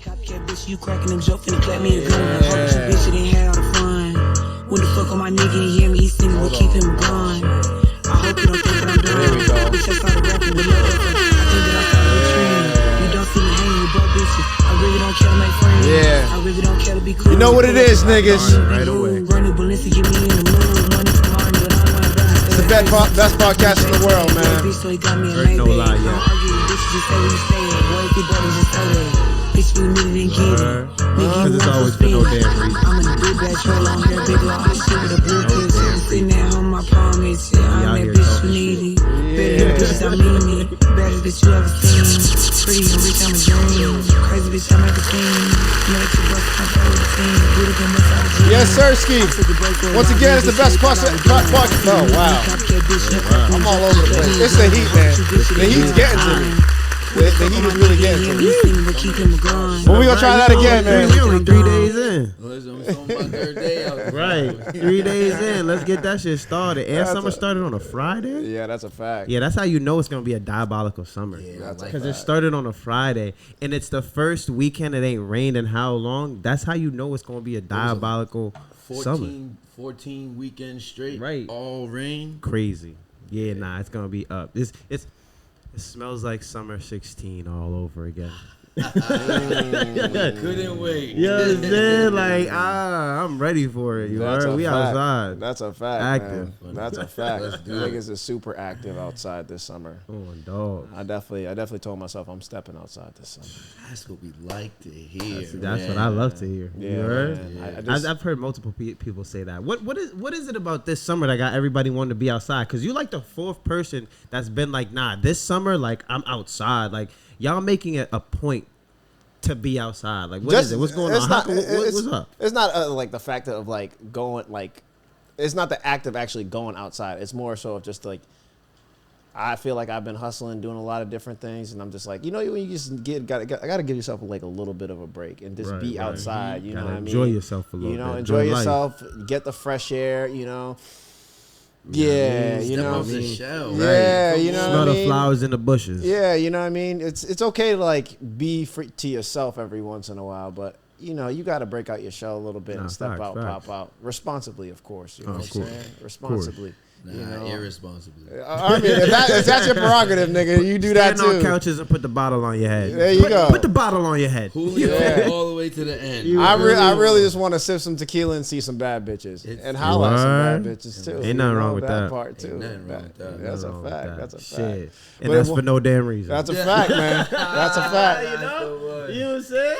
Copycat bitch, you cracking them jokes and clap me in the gun. I hope you bitch, it ain't had all the fun. When the fuck on my nigga and hear me, he singing, we'll keep him gone. I hope you don't think that I'm done. Bitch, I started rapping with love. I think that I started a trend. You don't see me hanging with broke bitches. I really don't care to make friends. I really don't care to be cool. You know what it is, niggas. Right away. Running Balenci, get me in the mood. Money from Martin, but I want to. It's the best podcast in the world, man. No lie, yo. Bitch, we need it and get it. Cause it's always for no damn reason. I'm in a big bad trail on here, big long shit with a blue bitch. Sitting at home, I promise. I'm that bitch who need it. Better bitches, I mean it. Better bitch you ever seen. Pretty and rich, I'm a dream. Crazy bitch, I'm at the scene. Make your bust, I'm over the team. Booty can mess out the Yes, Sirski. Once again, it's the best podcast. Oh, wow. I'm all over the place. It's the heat, man. The heat's getting to me. The heat is really getting to me. Well, we gonna try that again, man. We only 3 days in. Right, 3 days in. Let's get that shit started. And summer started on a Friday? Yeah, that's a fact. Yeah, that's how you know it's going to be a diabolical summer. Yeah, because it started on a Friday. And it's the first weekend it ain't rained in how long? That's how you know it's going to be a diabolical summer. 14 weekends straight. Right. All rain. Crazy. Yeah, nah, it's going to be up. It smells like summer 16 all over again. Couldn't wait. You know what I'm saying? Like, I'm ready for it. You heard? We outside. That's a fact. Active. Man. That's a fact. Niggas is super active outside this summer. Oh, dog. I definitely told myself I'm stepping outside this summer. That's what we like to hear. That's what I love to hear. Yeah, you heard? I've heard multiple people say that. What is it about this summer that got everybody wanting to be outside? Because you like the fourth person that's been like, nah, this summer, like, I'm outside. Like, y'all making it a point to be outside. Like, what is it? What's going on? What's up? It's not like the fact of like going, like, it's not the act of actually going outside. It's more so of just like, I feel like I've been hustling, doing a lot of different things, and I'm just like, you know, when you just I gotta give yourself like a little bit of a break and just be outside. You know what I mean? Enjoy yourself a little bit. You know, enjoy yourself, get the fresh air. You know. Yeah, you know what I mean? Yeah, you know smell the flowers in the bushes. Yeah, you know what I mean? It's okay to like be free to yourself every once in a while, but you know, you got to break out your shell a little bit and step out, pop out responsibly, of course. You know what I'm saying? Responsibly. Nah, you know? Irresponsibly. I mean, if that's your prerogative, nigga, you do that too. Stand on couches and put the bottle on your head. There you go. Put the bottle on your head. All the way to the end. I really just want to sip some tequila and see some bad bitches and holla at some bad bitches too. Ain't nothing wrong with that part too. Ain't nothing wrong with that. That's a fact. That's a fact. Shit. And that's for no damn reason. That's a fact, man. That's a fact. You know what I'm saying?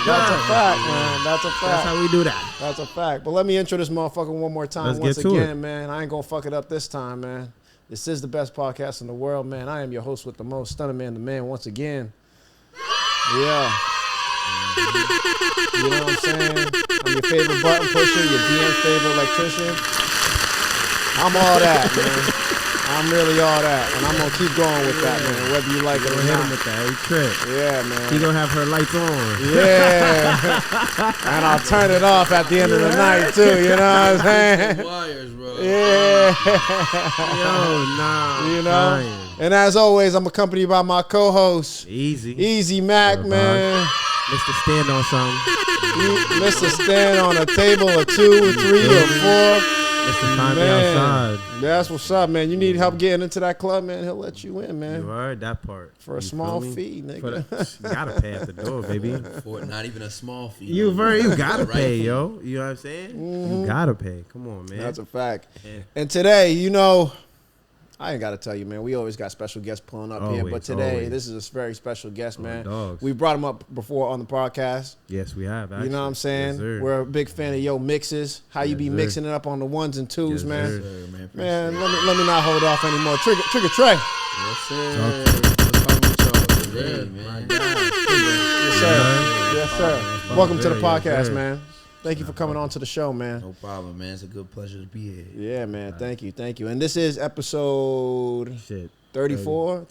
That's a fact, man. That's a fact. That's how we do that. That's a fact. But let me intro this motherfucker one more time. Once again, man. I ain't gonna fuck it up this time, man. This is the best podcast in the world, man. I am your host with the most, Stunna Man, the man, once again. Yeah. You know what I'm saying? I'm your favorite button pusher, your DM's favorite electrician. I'm all that, man. I'm really all that, and I'm gonna keep going with that, man. Whether you like it or hit not. him with that. He trip. Yeah, man. He gonna have her lights on. Yeah. And I'll turn it off at the end of the night too. You know what I'm saying? Wires, bro. Yeah. Yo, nah. You know. And as always, I'm accompanied by my co-host, Easy Mac, man. Mr. Stand on something. Mr. Stand on a table or 2 or 3 or 4. Mr. Time outside. That's what's up, man. You need help getting into that club, man. He'll let you in, man. You heard that part. For a small fee, nigga. You gotta pay at the door, baby. For not even a small fee. You gotta pay, yo. You know what I'm saying? Mm-hmm. You gotta pay. Come on, man. That's a fact. Yeah. And today, you know, I ain't got to tell you, man. We always got special guests pulling up here. But today, this is a very special guest, man. We brought him up before on the podcast. Yes, we have, actually. You know what I'm saying? Yes, we're a big fan of your mixes. How you be mixing it up on the 1s and 2s, man. Yes, sir, man, let me not hold off anymore. Trigga Tre. Yes, sir. What's today, man? Yes, sir. Yes, sir. Welcome to the podcast, man. Thank you for coming on to the show, man. No problem, man. It's a good pleasure to be here. Yeah, man. Thank you. And this is episode 34.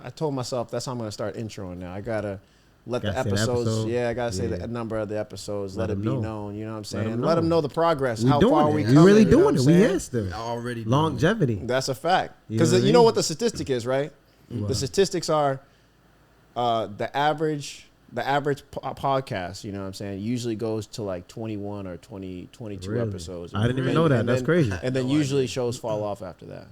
I told myself that's how I'm gonna start introing now. I gotta let the episodes. Yeah, I gotta say the number of the episodes. Let it be known. You know what I'm saying? Let them know the progress. How far we come. We really doing it. We has to. Already longevity. That's a fact. Because you know what the statistic is, right? The statistics are The average podcast, you know what I'm saying, usually goes to like 21 or 22 Really? episodes. I didn't even know that. That's crazy. And then usually shows fall off after that.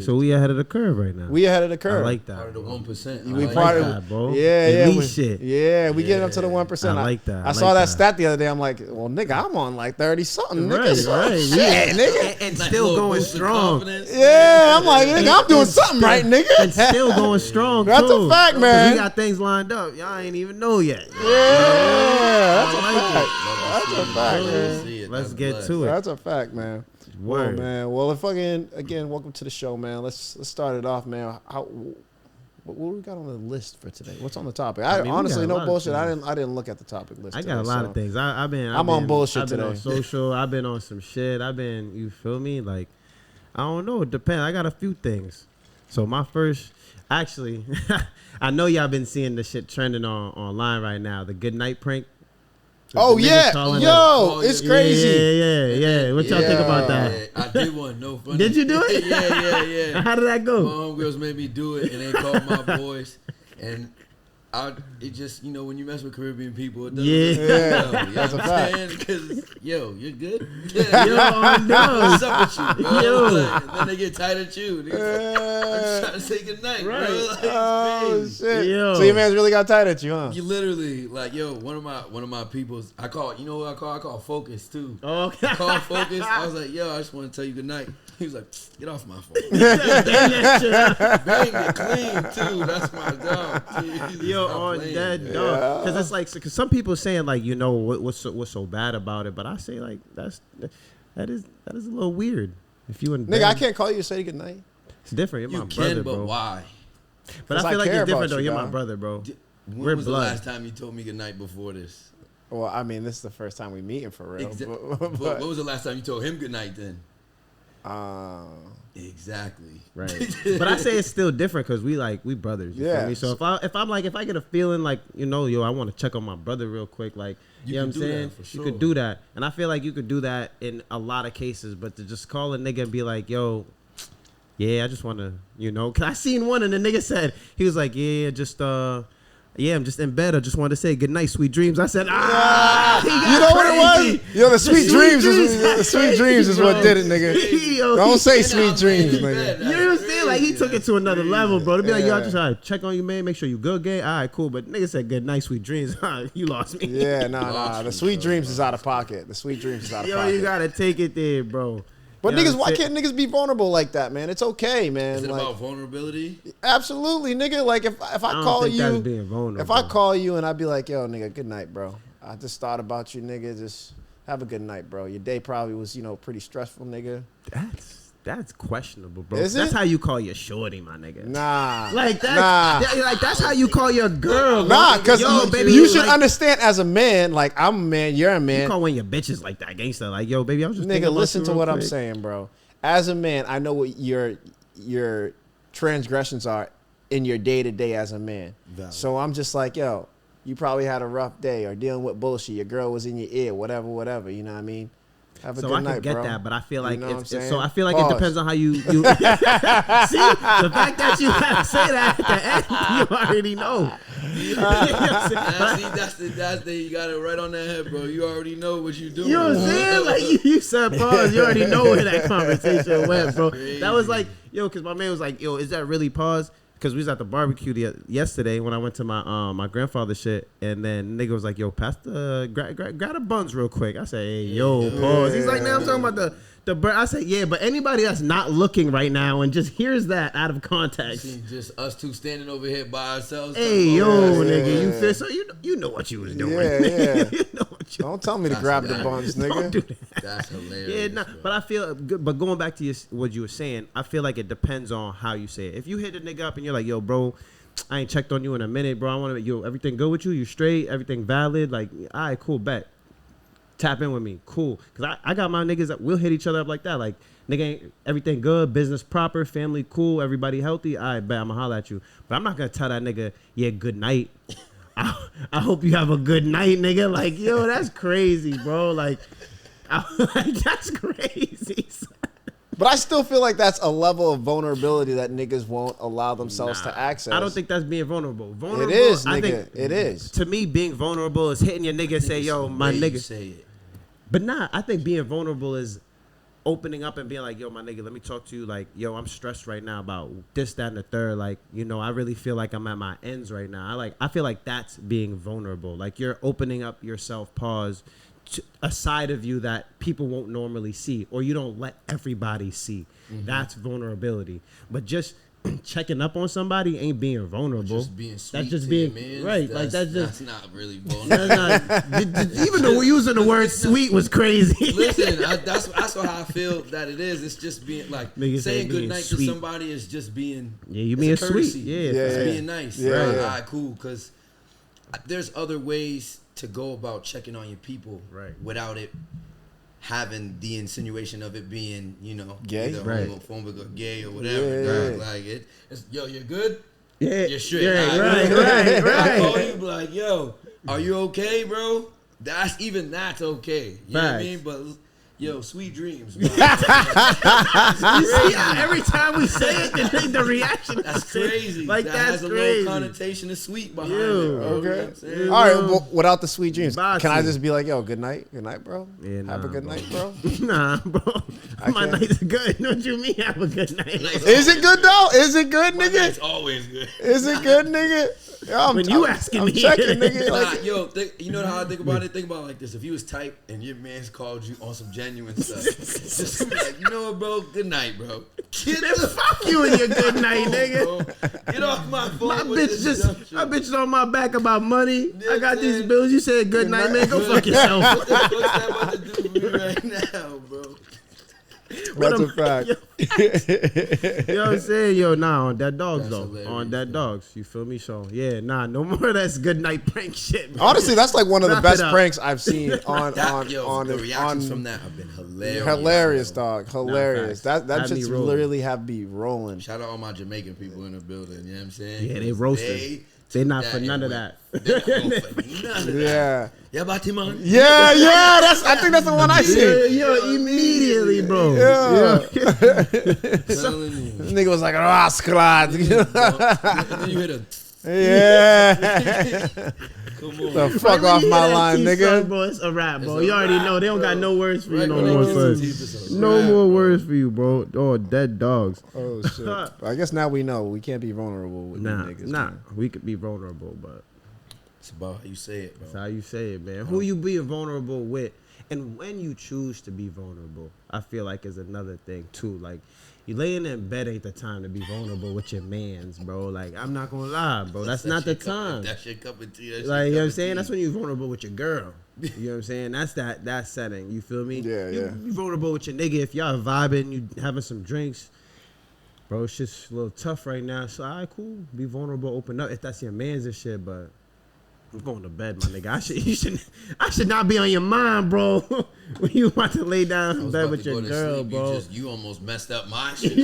So we ahead of the curve right now. We ahead of the curve. I like that. Part of the 1%. We I part like of that, bro. Yeah, Elite shit. Yeah, we getting up to the 1%. I like that. I saw that stat the other day. I'm like, well, nigga, I'm on like 30 something. Nigga, Right. shit, nigga. And Like still little going boost of strong. confidence. Yeah, I'm like, nigga, I'm doing something right, nigga. And still going strong. That's too. a fact, 'Cause man. We got things lined up. Y'all ain't even know yet. Yeah, that's a I like fact. That's a fact, man. Let's get to it. That's a fact, man. Word. Well, man. Well, if again, welcome to the show, man. Let's start it off, man. What we got on the list for today? What's on the topic? I mean, we honestly, got a no lot of bullshit. things. I didn't look at the topic list. I got a lot of things. I've been on bullshit I've been today. on social. I've been on some shit. You feel me? Like, I don't know. It depends. I got a few things. So my first, actually, I know y'all been seeing the shit trending online right now. The good night prank. Oh The niggas yeah, calling yo, it- it's crazy. Yeah. What y'all think about that? I did one. No funny. Did you do it? Yeah. How did that My go? homegirls made me do it, and they called my boys, and it just, when you mess with Caribbean people, it doesn't. Yeah. That's a fact. Because you're good. Yo, I know. What's up with you, bro? Yo. Like, then they get tight at you. They're like, I'm just trying to say goodnight, Right. bro. Like, Oh babe. shit! Yo. So your man's really got tight at you, huh? You literally one of my people's. I call who I call Focus too. Okay. I called Focus. I was like, yo, I just want to tell you goodnight. He was like, get off my phone. Bang it clean too. That's my job. Jesus, Yo, stop on playing. that dog, because it's like, because some people saying like, what's so bad about it, but I say like that is a little weird. If you in Nigga, bed, I can't call you to say goodnight. It's different. You're You my can, brother, but bro. why? But 'Cause I I feel like care it's different about though. you, You're my dog. brother, bro. When We're was blood. the last time you told me goodnight before this? Well, I mean, this is the first time we meeting for real. But when was the last time you told him goodnight then? Exactly. Right. But I say it's still different because we brothers. You Yeah. feel me? So if I get a feeling like, yo, I want to check on my brother real quick, like, You know can what I'm do that saying? for You sure. could do that. And I feel like you could do that in a lot of cases, but to just call a nigga and be like, yo, yeah, I just want to, cause I seen one and the nigga said, he was like, I'm just in bed. I just wanted to say good night, sweet dreams. I said, You know what it was? Yo, the sweet dreams is what did it, nigga. Yo, Don't say And sweet I'm dreams, laying in nigga. bed. You know what I'm saying? Like, he took it to another level, bro. To be like, yo, I Yeah. just gotta check on you, man. Make sure you good, gay. All right, cool. But nigga said good night, sweet dreams. You lost me. Yeah, nah. The sweet dreams is out of pocket. The sweet dreams is out of Yo, pocket. you gotta take it there, bro. But You know niggas, what why I'm can't niggas be vulnerable like that, man? It's okay, man. Is it Like, about vulnerability? absolutely, nigga. Like if I don't call think that's you, being vulnerable. if I call you and I be like, yo, nigga, good night, bro. I just thought about you, nigga. Just have a good night, bro. Your day probably was, pretty stressful, nigga. That's questionable, bro. Is That's it? how you call your shorty, my nigga. Nah, Like that. Nah. Like that's how you call your girl. Nah, bro. because Yo, baby, you should like, understand as a man, like I'm a man, you're a You man. call when your bitches like that gangster. Like, yo, baby, I was just thinking Nigga, about listen you to real what I'm quick. saying, bro. As a man, I know what your transgressions are in your day to day as a man. Valid. So I'm just like, yo, you probably had a rough day or dealing with bullshit. Your girl was in your ear, whatever. You know what I mean? Have a So good I night, can get bro. that, but I feel like You know what I'm it's saying? so I feel like Pause. it depends on how you see the fact that you have to say that at the end, you already know. You know what I'm saying? See, that's the you got it right on that head, bro. You already know what you doing. You know what I'm saying? Like you said pause, you already know where that conversation went, bro. Crazy. That was like, yo, because my man was like, yo, is that really pause? Because we was at the barbecue yesterday when I went to my grandfather's shit, and then nigga was like, yo, pass the grab the buns real quick. I said, hey, yo, pause. He's like, now I'm talking about the bird. I said, yeah, but anybody that's not looking right now and just hears that out of context. See, just us two standing over here by ourselves. Hey, talking yo, about- nigga, you feel so you know what you was doing. Yeah. You know what you Don't tell me to That's grab the nice. buns, don't nigga. do that. That's hilarious. Yeah, nah, bro. but I feel good. But going back to what you were saying, I feel like it depends on how you say it. If you hit a nigga up and you're like, yo, bro, I ain't checked on you in a minute, bro. I want to, yo, everything good with you? You straight? Everything valid? Like, all right, cool, bet. Tap in with me, cool. Because I got my niggas that will hit each other up like that. Like, nigga, ain't everything good, business proper, family cool, everybody healthy. All right, bet, I'm going to holler at you. But I'm not going to tell that nigga, yeah, good night. I hope you have a good night, nigga. Like, yo, that's crazy, bro. Like, that's crazy. But I still feel like that's a level of vulnerability that niggas won't allow themselves to access. I don't think that's being vulnerable. Vulnerable, it is, I nigga. think, It is. To me, being vulnerable is hitting your nigga and say, yo, my nigga. Say it. But I think being vulnerable is opening up and being like, yo, my nigga, let me talk to you. Like, yo, I'm stressed right now about this, that, and the third. Like, you know, I really feel like I'm at my ends right now. I feel like that's being vulnerable. Like, you're opening up yourself, pause, to a side of you that people won't normally see, or you don't let everybody see. Mm-hmm. That's vulnerability. But just checking up on somebody ain't being vulnerable. Just being sweet. That's just to being your mans, right. Like that's not really vulnerable. Even though using the word sweet was crazy. Listen, that's how I feel that it is. It's just being like Niggas saying good being night sweet. to somebody is just being you being sweet. Yeah, it's being nice. Yeah, right? yeah. All right, cool. Because there's other ways to go about checking on your people, right, without it having the insinuation of it being, you know, gay, either right, homophobic or gay or whatever. Yeah. Like it's, yo, you're good. Yeah, You're straight. yeah, right. right. I call you, be like, yo, are you okay, bro? That's okay. You know what I mean? But yo, sweet dreams, bro. You see how every time we say it, the reaction. That's crazy. Like that that's has a crazy. little connotation of sweet behind Yo, it. Bro. Okay. You know what I'm saying? All right. Well, without the sweet dreams, Bossy. can I just be like, yo, good night, bro? Yeah, Have a good bro. night, bro. Nah, bro. My can't. night's good. What you mean have a good night? Is it good though? Is it good, My nigga? night's always good. Is it good, nigga? Yo, When you asking I'm me. checking, nigga. Like, Nah, yo, you know how I think about it? Think about it like this. If you was tight and your man's called you on some genuine stuff, just be like, you know what, bro? Good night, bro. Get the Fuck you and your good night, phone, nigga. bro. Get off my phone. My with bitch this dumb shit. my bitch is on my back about money. Yeah, I got man. these bills. You said good night, man. Go fuck yourself. What the fuck's that about to do for me right now, bro? that's a fact. You know what I'm saying? Yo, nah, on that dogs That's though. hilarious, On that man. dogs. You feel me? So yeah, nah, no more of that good night prank shit. Man. Honestly, that's like one of the Wrap best it up. pranks I've seen on The reactions from that have been hilarious. hilarious, bro. dog. Hilarious. facts. That Had me just rolling. literally have me rolling. Shout out all my Jamaican people in the building. You know what I'm saying? Yeah, they roasted. They not for none of that. They're not going for none of that. Yeah. Yeah, Batiman. Yeah. I think that's the one I see. Yo, immediately, bro. Yeah. Telling you. This nigga was like, rascal. And then you hit a. Yeah. Come on. The fuck off my line, nigga. Bro, it's a rap, bro. It's a You already rap, know they don't got bro. no words for you Right no when they more, kiss the son. teeth, it's a No rap, more bro. words for you, bro. Oh, dead dogs. Oh shit. I guess now we know we can't be vulnerable with these niggas. Nah. man. We could be vulnerable, but It's about how you say it, that's bro. how you say it, man. Who you being vulnerable with, and when you choose to be vulnerable, I feel like is another thing too. Like, you laying in bed ain't the time to be vulnerable with your mans, bro. Like, I'm not gonna lie, bro. That's not the time. That shit cup of tea. Like, you know what I'm saying? That's when you're vulnerable with your girl. You know what I'm saying? That's that setting. You feel me? Yeah, you, yeah. You vulnerable with your nigga if y'all vibing, you having some drinks. Bro, it's just a little tough right now. So, all right, cool. Be vulnerable, open up if that's your man's and shit, but I'm going to bed, my nigga. I should not be on your mind, bro. When you about to lay down in bed with your girl, bro. You almost messed up my shit.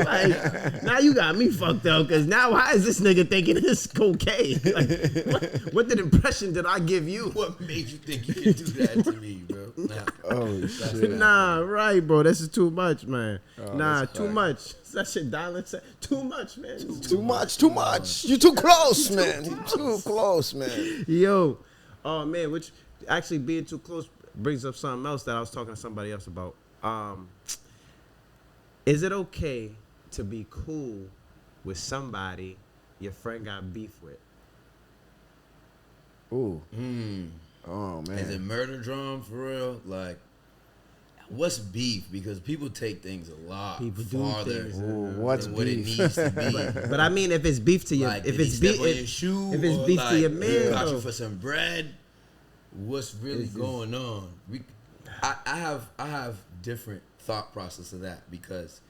Like, now you got me fucked up because now why is this nigga thinking it's cocaine? Like, what impression did I give you? What made you think you could do that to me, bro? Nah. Oh shit. Nah, right, bro. This is too much, man. Nah, that's too fact. much. That shit dialing. Too much, man. Too much. You too close, man. You too close, man. Yo, oh man, which actually being too close brings up something else that I was talking to somebody else about. Is it okay to be cool with somebody your friend got beef with? Ooh. Oh man. Is it murder drum for real? Like, what's beef? Because people take things a lot People do farther things, Ooh, what's than what it beef? needs to be. But I mean, if it's beef to your, Like, if did it's he beef, step on your shoe, if it's or beef like, to your he man, got though. you for some bread. What's really going on? I have different thought process of that, because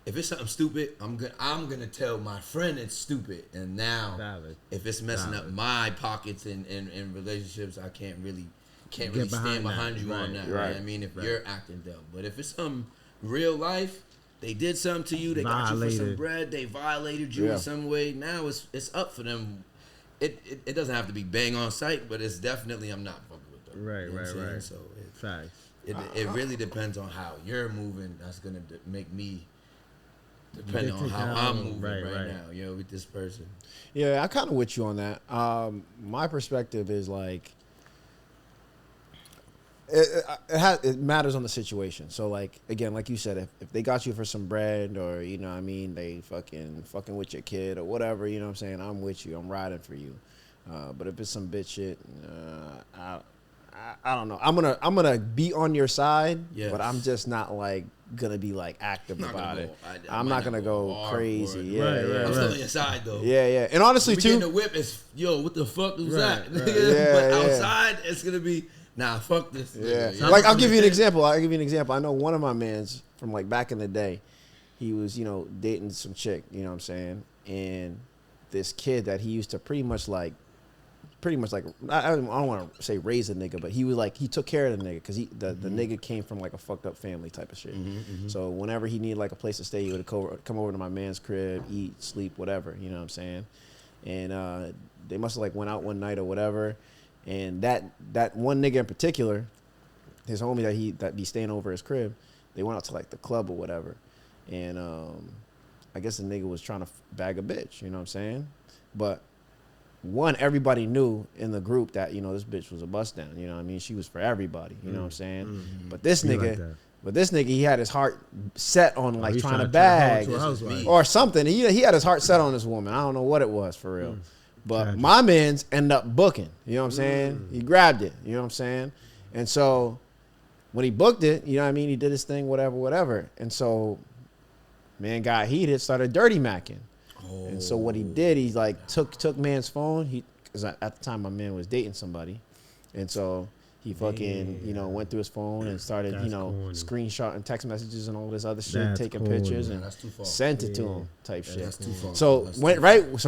if it's something stupid, I'm gonna tell my friend it's stupid, and now Valid. if it's messing up my pockets and relationships, I can't really stand behind you on that. Right? I mean, if you're acting dumb, but if it's some real life, they did something to you, they got you for some bread, they violated you in some way. Now it's up for them. It doesn't have to be bang on sight, but it's definitely I'm not fucking with them. Right, You know what I'm right, saying? right. So Facts. It really depends on how you're moving. That's gonna make me depending on how I'm moving right now. You know, with this person. Yeah, I'm kind of with you on that. My perspective is like. It matters on the situation. So like again, like you said, if they got you for some bread or you know what I mean, they fucking with your kid or whatever, you know what I'm saying, I'm with you, I'm riding for you. But if it's some bitch shit, I don't know. I'm gonna be on your side, but I'm just not like gonna be like active about it. I'm not gonna go crazy. Yeah, I'm still on your side though. Yeah. And honestly too, the whip is what the fuck was that? Yeah, but outside it's gonna be. Nah, fuck this. Yeah. Like, I'll give you an example. I know one of my mans from, like, back in the day, he was, you know, dating some chick, you know what I'm saying? And this kid that he used to pretty much like, I don't want to say raise a nigga, but he was, like, he took care of the nigga because the nigga came from, like, a fucked up family type of shit. So whenever he needed, like, a place to stay, he would come over to my man's crib, eat, sleep, whatever, you know what I'm saying? And they must have, like, went out one night or whatever. And that one nigga in particular, his homie that be staying over his crib, they went out to like the club or whatever, and I guess the nigga was trying to bag a bitch, you know what I'm saying? But everybody knew in the group that you know this bitch was a bust down, you know what I mean? She was for everybody, you know what I'm saying? But this nigga, he had his heart set on like trying to bag or something. He had his heart set on this woman. I don't know what it was for real. But my man's end up booking. You know what I'm saying? He grabbed it. You know what I'm saying? And so when he booked it, you know what I mean? He did his thing, whatever. And so man got heated, started dirty macking. And so what he did, he like took man's phone. Because at the time my man was dating somebody. And so he fucking, you know, went through his phone and started, screenshotting text messages and all this other shit, taking pictures and sent it to him type shit. That's too far. So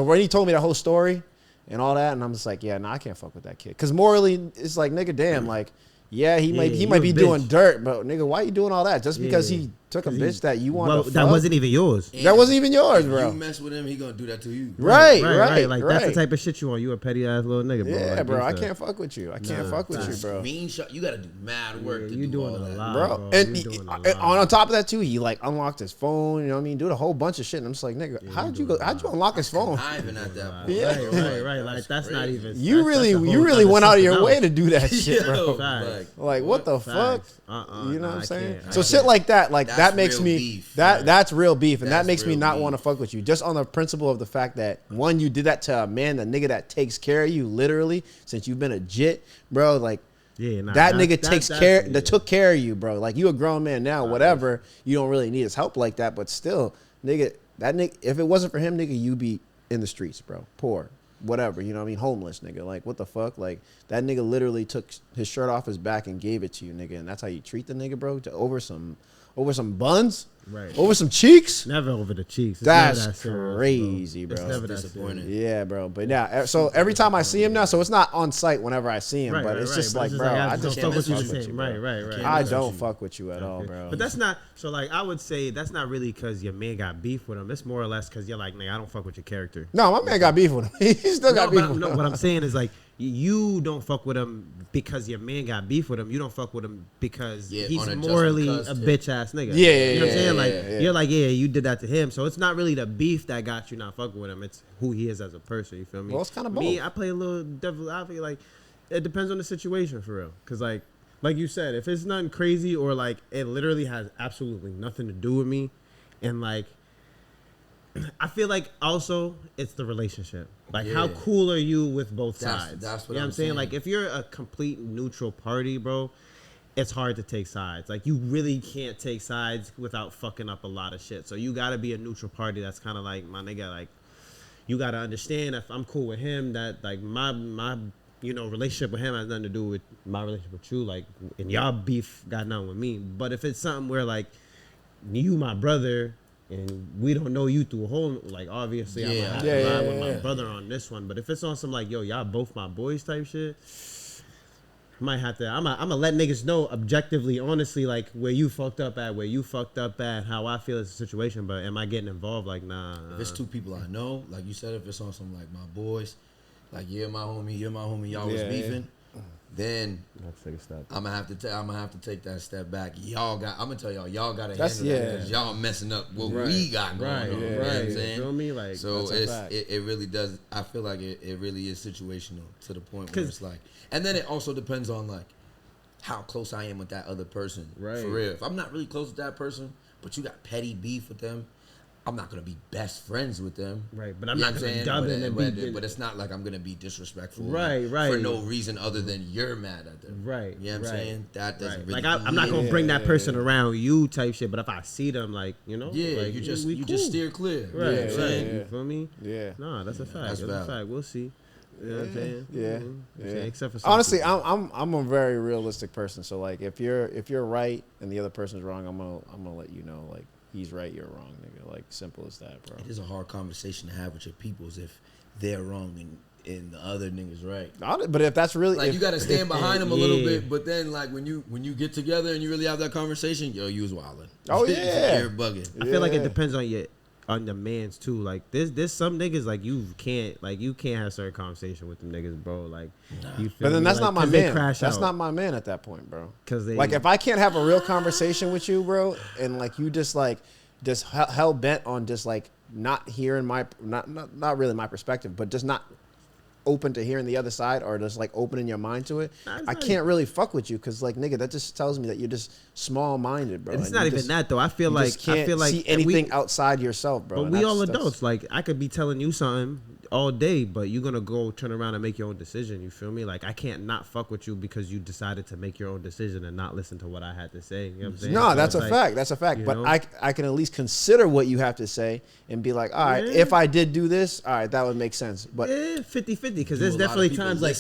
when he told me the whole story and all that, and I'm just like, yeah, I can't fuck with that kid. Because morally, it's like, nigga, damn, like, yeah, he might be doing dirt, but nigga, why you doing all that? Just because he took a bitch that you want to fuck? That wasn't even yours. That wasn't even yours, bro. If you mess with him, he gonna do that to you. Right. Like, that's the type of shit you want. You a petty ass little nigga, bro. Yeah, like, bro, I can't fuck with you. I can't fuck with you, bro. You gotta do mad work to you do doing all a that. lot, bro. And on top of that, too, he, like, unlocked his phone, you know what I mean? Doing a whole bunch of shit. And I'm just like, nigga, how'd you unlock his phone? Not even at that point. Yeah. Right. Like, that's not even... You really went out of your way to do that shit, bro. Like, what the fuck? You know what I'm saying? So shit like that, like, that makes me... That's real beef, and that makes me not want to fuck with you. Just on the principle of the fact that, one, you did that to a man, the nigga that takes care of you, literally, since you've been a jit, bro, like... that nigga took care of you, bro. Like, you a grown man now, whatever. You don't really need his help like that, but still, nigga, if it wasn't for him, nigga, you be in the streets, bro. Poor, whatever, you know what I mean? Homeless, nigga. Like, what the fuck? Like, that nigga literally took his shirt off his back and gave it to you, nigga. And that's how you treat the nigga, bro? Over some buns? Right. Over some cheeks? Never over the cheeks. That's crazy, bro. It's never disappointing. Yeah, bro. But yeah, so every time I see him now, so it's not on site whenever I see him, but it's just like, bro, I just don't fuck with you. Right. I don't fuck with you at all, bro. But that's not, so like, I would say that's not really because your man got beef with him. It's more or less because you're like, nigga, I don't fuck with your character. No, my man got beef with him. He still got beef with him. No, what I'm saying is like, you don't fuck with him because your man got beef with him. You don't fuck with him because he's morally a bitch ass nigga. Yeah, you know what I'm saying? Like, you're like, yeah, you did that to him. So it's not really the beef that got you not fucking with him. It's who he is as a person. You feel me? Well, it's kind of both. Me, I play a little devil. I feel like it depends on the situation for real. Cause like you said, if it's nothing crazy or like it literally has absolutely nothing to do with me, and like. I feel like also it's the relationship. Like how cool are you with both sides? That's what I'm saying. Like if you're a complete neutral party, bro, it's hard to take sides. Like you really can't take sides without fucking up a lot of shit. So you gotta be a neutral party that's kind of like, my nigga, like you gotta understand if I'm cool with him, that like my relationship with him has nothing to do with my relationship with you. Like, and y'all beef got nothing with me. But if it's something where like you my brother and we don't know you through a whole, like, obviously, I'm gonna have to ride with my brother on this one. But if it's on some, like, yo, y'all both my boys type shit, I might have to, I'm gonna let niggas know objectively, honestly, like, where you fucked up at, how I feel is the situation. But am I getting involved? Like, nah. If it's two people I know, like you said, if it's on some, like, my boys, like, you're my homie, y'all was beefing. then I'm gonna have to take that step back. I'm gonna tell y'all gotta handle that because y'all messing up what we got going on. You know what I'm saying? You feel me? Like, so it really does. I feel like it really is situational to the point where it's like, and then it also depends on like how close I am with that other person. Right. For real. If I'm not really close with that person, but you got petty beef with them, I'm not gonna be best friends with them. Right, but I'm not gonna dub in and be. But it's not like I'm gonna be disrespectful. Right. For no reason other than you're mad at them. Right. You know what I'm saying? That doesn't really. Like I'm not gonna bring that person around you type shit. But if I see them, like like, you just steer clear. Right. You feel me? Yeah. Nah, that's a fact. That's a fact. We'll see. You know what I'm saying? Yeah. Except for honestly, I'm a very realistic person. So like, if you're right and the other person's wrong, I'm gonna let you know like. He's right, you're wrong, nigga. Like, simple as that, bro. It is a hard conversation to have with your peoples if they're wrong and the other nigga's right. But if that's really... Like, you got to stand behind them a little bit, but then, like, when you get together and you really have that conversation, yo, you was wildin'. Oh, yeah. You're bugging. I feel like it depends on the man's, too. Like, there's some niggas, like, you can't have certain conversation with them niggas, bro. Like, you feel but then me? that's like, not my man. That's not my man at that point, bro. Because like, if I can't have a real conversation with you, bro, and, like, you just hell bent on just like not hearing not really my perspective, but just not open to hearing the other side or just like opening your mind to it. I can't really fuck with you because like nigga, that just tells me that you're just small minded, bro. And it's not even that though. I feel like see anything outside yourself, bro. But we all adults. Like I could be telling you something all day, but you're gonna go turn around and make your own decision. You feel me? Like I can't not fuck with you because you decided to make your own decision and not listen to what I had to say. You know what I'm saying? No, so that's a fact. That's a fact. But I can at least consider what you have to say and be like, all right, if I did do this, all right, that would make sense. But 50-50 because there's definitely times like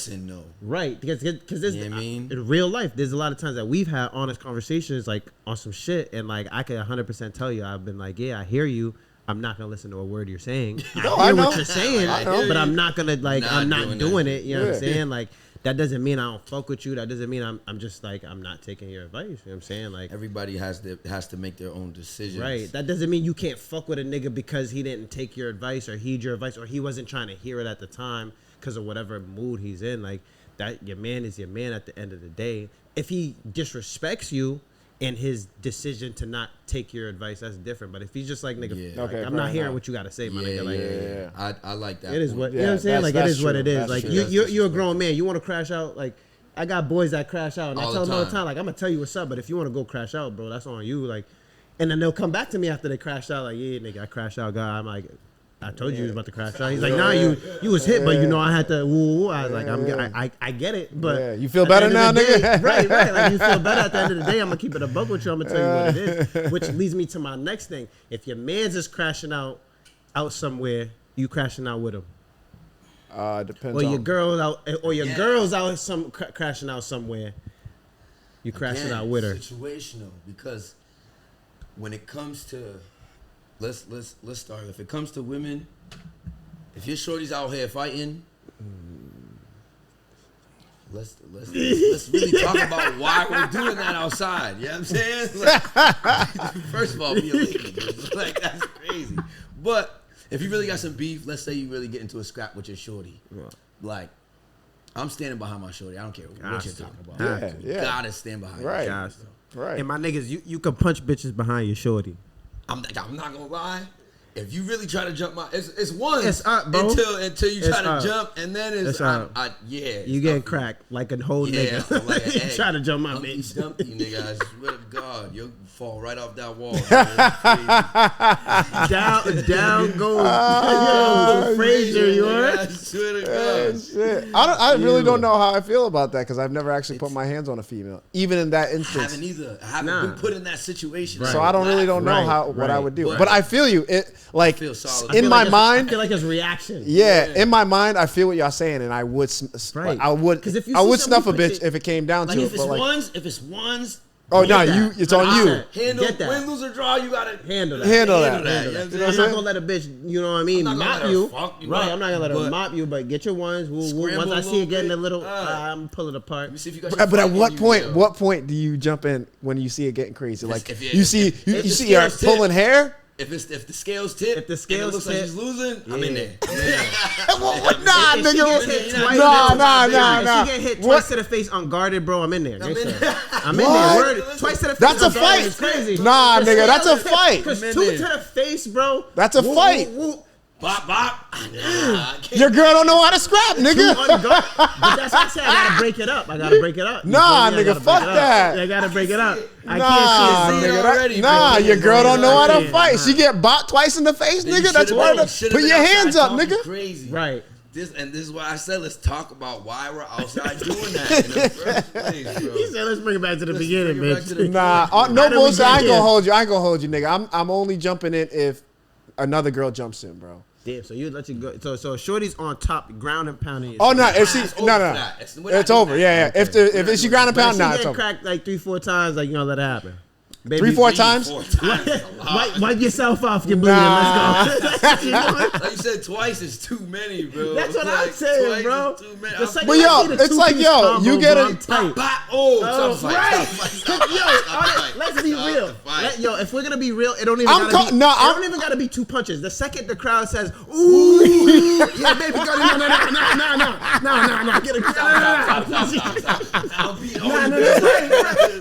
right because there's in real life there's a lot of times that we've had honest conversations like on some shit and like I could 100% tell you I've been like, yeah, I hear you. I'm not gonna listen to a word you're saying. I hear what you're saying, but I'm not gonna like. I'm not doing it. You know what I'm saying? Like that doesn't mean I don't fuck with you. That doesn't mean I'm just like I'm not taking your advice. You know what I'm saying? Like everybody has to make their own decisions. Right. That doesn't mean you can't fuck with a nigga because he didn't take your advice or heed your advice or he wasn't trying to hear it at the time because of whatever mood he's in. Like that, your man is your man at the end of the day. If he disrespects you. And his decision to not take your advice, that's different. But if he's just like, nigga, I'm not hearing what you got to say, my nigga. Like, I like that. It is what, you know what I'm saying? Like, it is what it is. Like, you're a grown man. You want to crash out. Like, I got boys that crash out. And I tell them all the time, like, I'm going to tell you what's up. But if you want to go crash out, bro, that's on you. Like, and then they'll come back to me after they crash out. Like, yeah, nigga, I crashed out, God. I'm like, I told you you was about to crash out. He's like, nah, you was hit, but you know I had to. Woo. I was like, I get it, but you feel better now, nigga. Right. Like you feel better at the end of the day. I'm gonna keep it a buck with you. I'm gonna tell you what it is, which leads me to my next thing. If your man's is crashing out somewhere, you crashing out with him. Depends. Or your girls out, or your girls out crashing out somewhere. You crashing out with her. Situational, because when it comes to Let's start. If it comes to women, if your shorty's out here fighting, let's really talk about why we're doing that outside. You know what I'm saying? Like, first of all, be a lady. Like that's crazy. But if you really got some beef, let's say you really get into a scrap with your shorty. Like, I'm standing behind my shorty. I don't care what you're talking about. You gotta stand behind. Right. Right. And my niggas, you can punch bitches behind your shorty. I'm not gonna lie. If you really try to jump it's one bro. until you try to jump, and then it's you get cracked like a whole nigga. Like, you try to jump my bitch. Dumpty, nigga. I swear to God, you'll fall right off that wall. down goes Frazier. You are. I swear to God. Shit. I really don't know how I feel about that because I've never actually put my hands on a female, even in that instance. I haven't either. I haven't been put in that situation, so I don't know what I would do. But I feel you. Like in my mind, I feel like his reaction. Yeah, in my mind, I feel what y'all saying, and I would, I would snuff a bitch if it came down to it. If it's ones. Oh no, it's on you. Handle win, lose, or draw. You gotta handle that. You know I'm not gonna let a bitch. You know what I mean? Mop you. Right. I'm not gonna let her mop you, but get your ones. Once I see it getting a little, I'm pulling it apart. But at what point? What point do you jump in when you see it getting crazy? Like you see her pulling hair. If the scales tip, if the scales and it looks like she's losing, I'm in there. Nah, nigga. Nah. If she get hit twice to the face unguarded, bro, I'm in there. I'm in there. Twice to the face. That's a fight. It's crazy. Nah, nigga, that's a fight. Because 2 to the face, bro. That's a fight. Bop, bop. Your girl don't know how to scrap, nigga. But that's what I said. I gotta break it up. Nah, nigga, fuck that. I gotta break it up. I Nah, can't see it. nigga. Nah, your girl don't know how to fight. She get bopped twice in the face, nigga. That's why. Put your hands up, nigga. Crazy. Right. This is why I said let's talk about why we're outside doing that in the first place, bro. He said let's bring it back to the beginning, bitch. Nah, no bullshit. I ain't gonna hold you, nigga. I'm only jumping in if another girl jumps in, bro. Damn, so you let you go. So Shorty's on top, ground and pounding. Oh no, if she no, it's over. Yeah. If she ground and pound, nah, it's over. Cracked like 3-4 times, like you gonna let it happen. Baby, 3-4 times. Wipe yourself off. You're bleeding. Let's go. Like you said, twice is too many, bro. That's what I'm saying, bro. But yo, it's like you get a. Let's be real. Yo, if we're gonna be real, it don't even gotta be 2 punches. The second the crowd says, "Ooh, yeah, baby, go no, get it.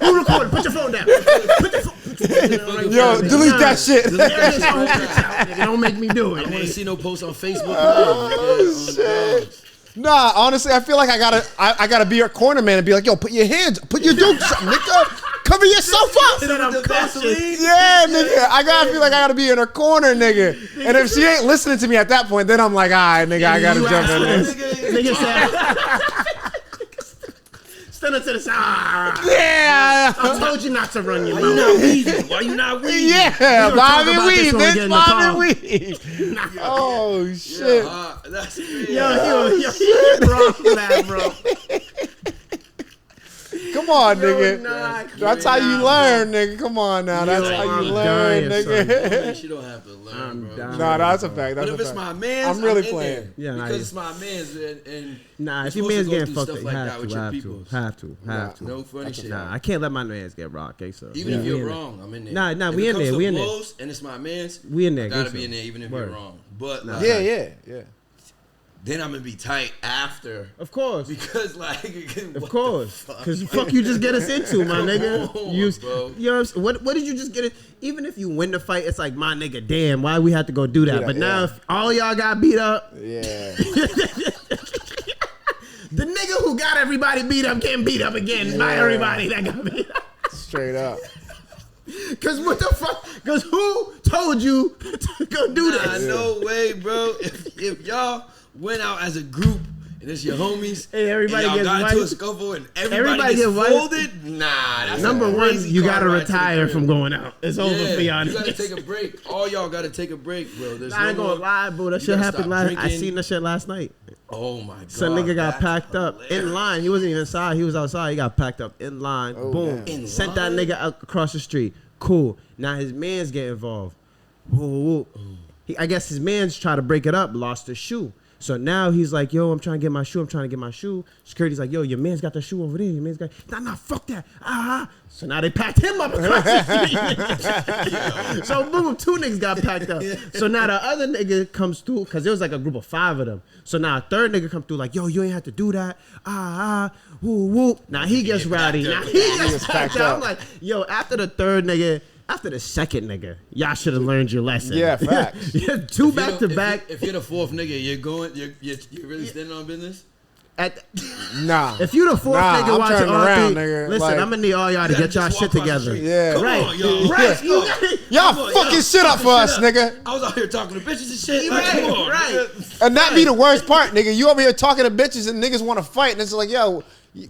Who recorded? Put your phone down. Yo, delete that shit. Don't make me do it. I don't want to see no posts on Facebook. Oh, shit. Nah, honestly, I feel like I gotta be your corner man and be like, yo, put your hands, put your dukes up, nigga. Cover yourself up. Yeah, nigga. I feel like I gotta be in her corner, nigga. And if she ain't listening to me at that point, then I'm like, all right, nigga, I gotta jump in this. Nigga said. Stunna to the side. Yeah. I told you not to run your mouth. Why you not weaving? Why you not weaving? Yeah, Bobby Weave. Bitch, Bobby Weave. Oh, shit. That's crazy. Yo, wrong for that, bro. Come on, nigga. That's how you learn, nigga. Come on now. That's how you learn, nigga. You don't have to learn, bro. Nah, that's a fact. But if it's my man's, I'm really playing. Yeah, because it's my man's, and nah, if your man's getting fucked, stuff like that with your people. Have to. No funny shit. Nah, I can't let my man's get rocked, so. Even if you're wrong, I'm in there. Nah, we in there. We in there. And it's my man's. We in there. Gotta be in there, even if you're wrong. But yeah. Then I'm gonna be tight after. Of course. Because of course. Because fuck you just get us into, my nigga. What did you just get it? Even if you win the fight, it's like, my nigga, damn, why we have to go do that? But now if all y'all got beat up. Yeah. The nigga who got everybody beat up getting beat up again by everybody that got beat up. Straight up. Cause what the fuck? Cause who told you to go do this? No way, bro. If y'all went out as a group and it's your homies, hey, everybody and y'all gets got into a scuffle and everybody gets folded, nah, that's number one, you gotta retire from going out. It's over for y'all. You gotta take a break. All y'all gotta take a break, bro. I ain't gonna lie, bro. That shit happened last. I seen that shit last night. Oh my god. Some nigga got packed up in line. He wasn't even inside. He was outside. He got packed up in line. Boom. Sent that nigga out across the street. Cool. Now his man's get involved. I guess his man's try to break it up. Lost his shoe. So now he's like, yo, I'm trying to get my shoe. Security's like, yo, your man's got the shoe over there. Your man's got, nah, fuck that. So now they packed him up across the street. So boom, 2 niggas got packed up. So now the other nigga comes through, because there was like a group of 5 of them. So now a third nigga come through like, yo, you ain't have to do that. Woo. Now he gets rowdy. Now he gets packed up. I'm like, yo, after the third nigga, after the second nigga, y'all should have learned your lesson. Yeah, facts. 2 back to back. If you're the 4th nigga, you're really standing on business? Nah. If you the 4th nigga watching around, RP, nigga, listen, I'm gonna need all y'all to get y'all shit together. Yeah. Come on, y'all. Right. Y'all fucking shit up for us, nigga. I was out here talking to bitches and shit. Right. And that be the worst part, nigga. You over here talking to bitches and niggas want to fight, and it's like, yo,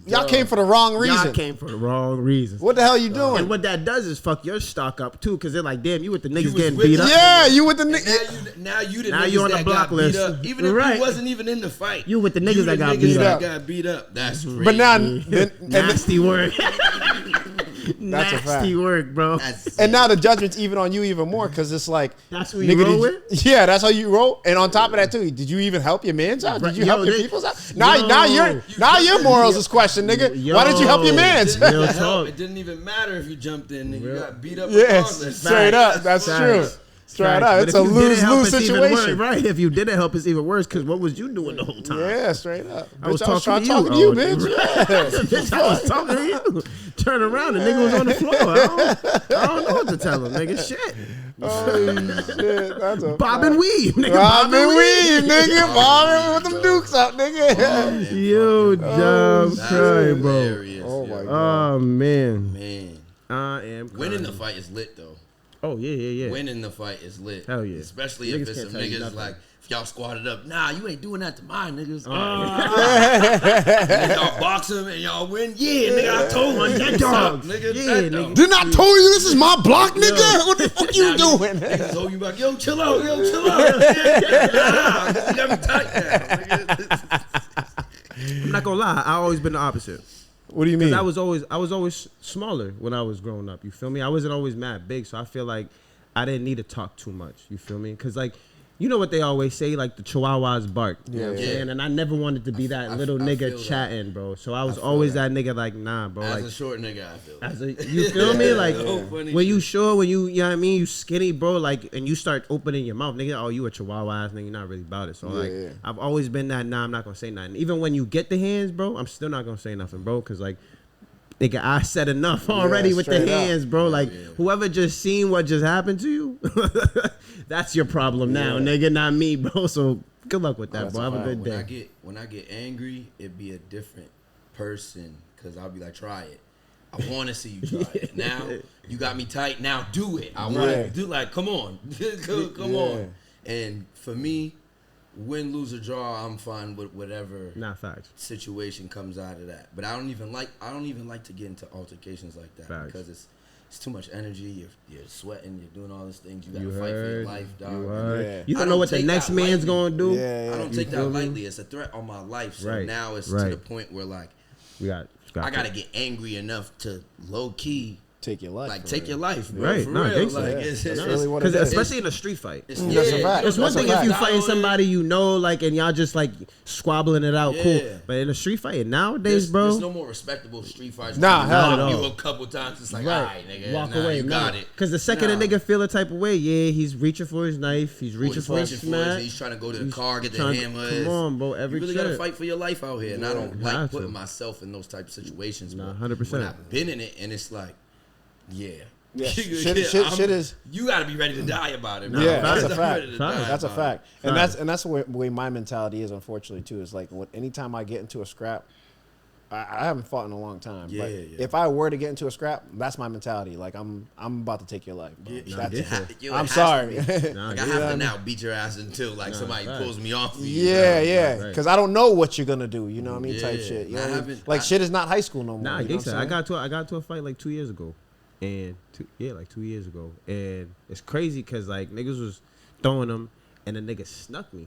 y'all came for the wrong reason. Y'all came for the wrong reasons. What the hell you doing? And what that does is fuck your stock up too, because they're like, damn, you with the niggas getting beat up. Yeah, you with the niggas. Now you the now niggas you on that the block got list. beat up. Even if you wasn't even in the fight. You with the niggas that got beat up. Got beat up. That's crazy. But now, nasty work. That's a fact. Nasty work, bro. And now the judgment's even on you even more, because it's like, that's what you roll with? Yeah, that's how you roll. And on top of that too, did you even help your mans out? Did you help your people's out? Now your morals is questioned, nigga. Why did you help your mans? It didn't even matter if you jumped in, nigga. You got beat up. Yes, straight up. That's true. Straight up. It's a lose-lose situation. Right. If you didn't help, it's even worse because what was you doing the whole time? Yeah, straight up. I was trying talking to you, bitch. Bitch, I was talking to you. Turn around, the nigga was on the floor. I don't know what to tell him, nigga. Shit. Oh, shit. That's a Bob and weave, nigga. Bob and weave, nigga. Bob with them dukes up, nigga. Yo, dumb cry, bro. Oh, my God. Oh, man. Man. I am crying. Winning the fight is lit, though. Oh, yeah. Winning the fight is lit. Hell yeah. Especially if it's some niggas like, if y'all squatted up, nah, you ain't doing that to mine, niggas. And y'all box them and y'all win. Yeah, nigga, I told you. That dog. Nigga, Yeah, nigga. Didn't I tell you this is my block, nigga? What the fuck you doing? Niggas told you about, yo, chill out. Nah, you got me tight now, nigga. I'm not gonna lie, I always been the opposite. What do you mean? I was always smaller when I was growing up. You feel me? I wasn't always mad big, so I feel like I didn't need to talk too much. You feel me? Because like, you know what they always say, like the chihuahuas bark. You know what I'm saying? And I never wanted to be that little nigga chatting, bro. So I was always that nigga like, nah, bro. As like a short nigga, I feel that. You feel me? Like when you short, when you know what I mean, you skinny, bro. Like and you start opening your mouth, nigga. Oh, you a chihuahua ass nigga. You're not really about it. So I've always been that. Nah, I'm not gonna say nothing. Even when you get the hands, bro, I'm still not gonna say nothing, bro. Cause like. Nigga, I said enough already with the hands, bro. Like, whoever just seen what just happened to you, that's your problem now, nigga, not me, bro. So, good luck with that, bro. Have a good day. When I get angry, it be a different person, because I'll be like, try it. I want to see you try it. Now, you got me tight. Now, do it. I want to do, like, come on. Come on. And for me, win, lose, or draw, I'm fine with whatever situation comes out of that. But I don't even like to get into altercations like that because it's too much energy. You're sweating. You're doing all these things. You got to fight for your life, dog. You don't know what the next man's gonna do. I don't take that lightly. It's a threat on my life. So now it's to the point where like I gotta get angry enough to low key. Take your life. Like, take your life, bro. Right. For no, real. like, it's really what it is. Especially in a street fight. That's a fact. It's one thing if you fighting somebody you know, like, and y'all just, like, squabbling it out, cool. But in a street fight, nowadays, bro. There's no more respectable street fights. Nah, hell no. You a couple times, it's like, all right, nigga. Walk away. You got it. Because the second a nigga feel a type of way, he's reaching for his knife. He's reaching for his smack. He's trying to go to the car, get the hammer. Come on, bro. You really got to fight for your life out here. And I don't like putting myself in those type of situations. Nah, 100%. When I've been in it, and it's like, Yeah, shit is. You got to be ready to die about it, bro. Yeah, that's a fact. That's a fact. And that's the way my mentality is, unfortunately, too. Is like, anytime I get into a scrap, I haven't fought in a long time. But if I were to get into a scrap, that's my mentality. Like, I'm about to take your life, bro. I'm sorry. Like, I have to now beat your ass until like somebody pulls me off. Because I don't know what you're gonna do. You know what I mean? Type shit. You know, like shit is not high school no more. Nah, I got to a fight like 2 years ago. And 2 years ago, and it's crazy because like niggas was throwing them, and the nigga snuck me.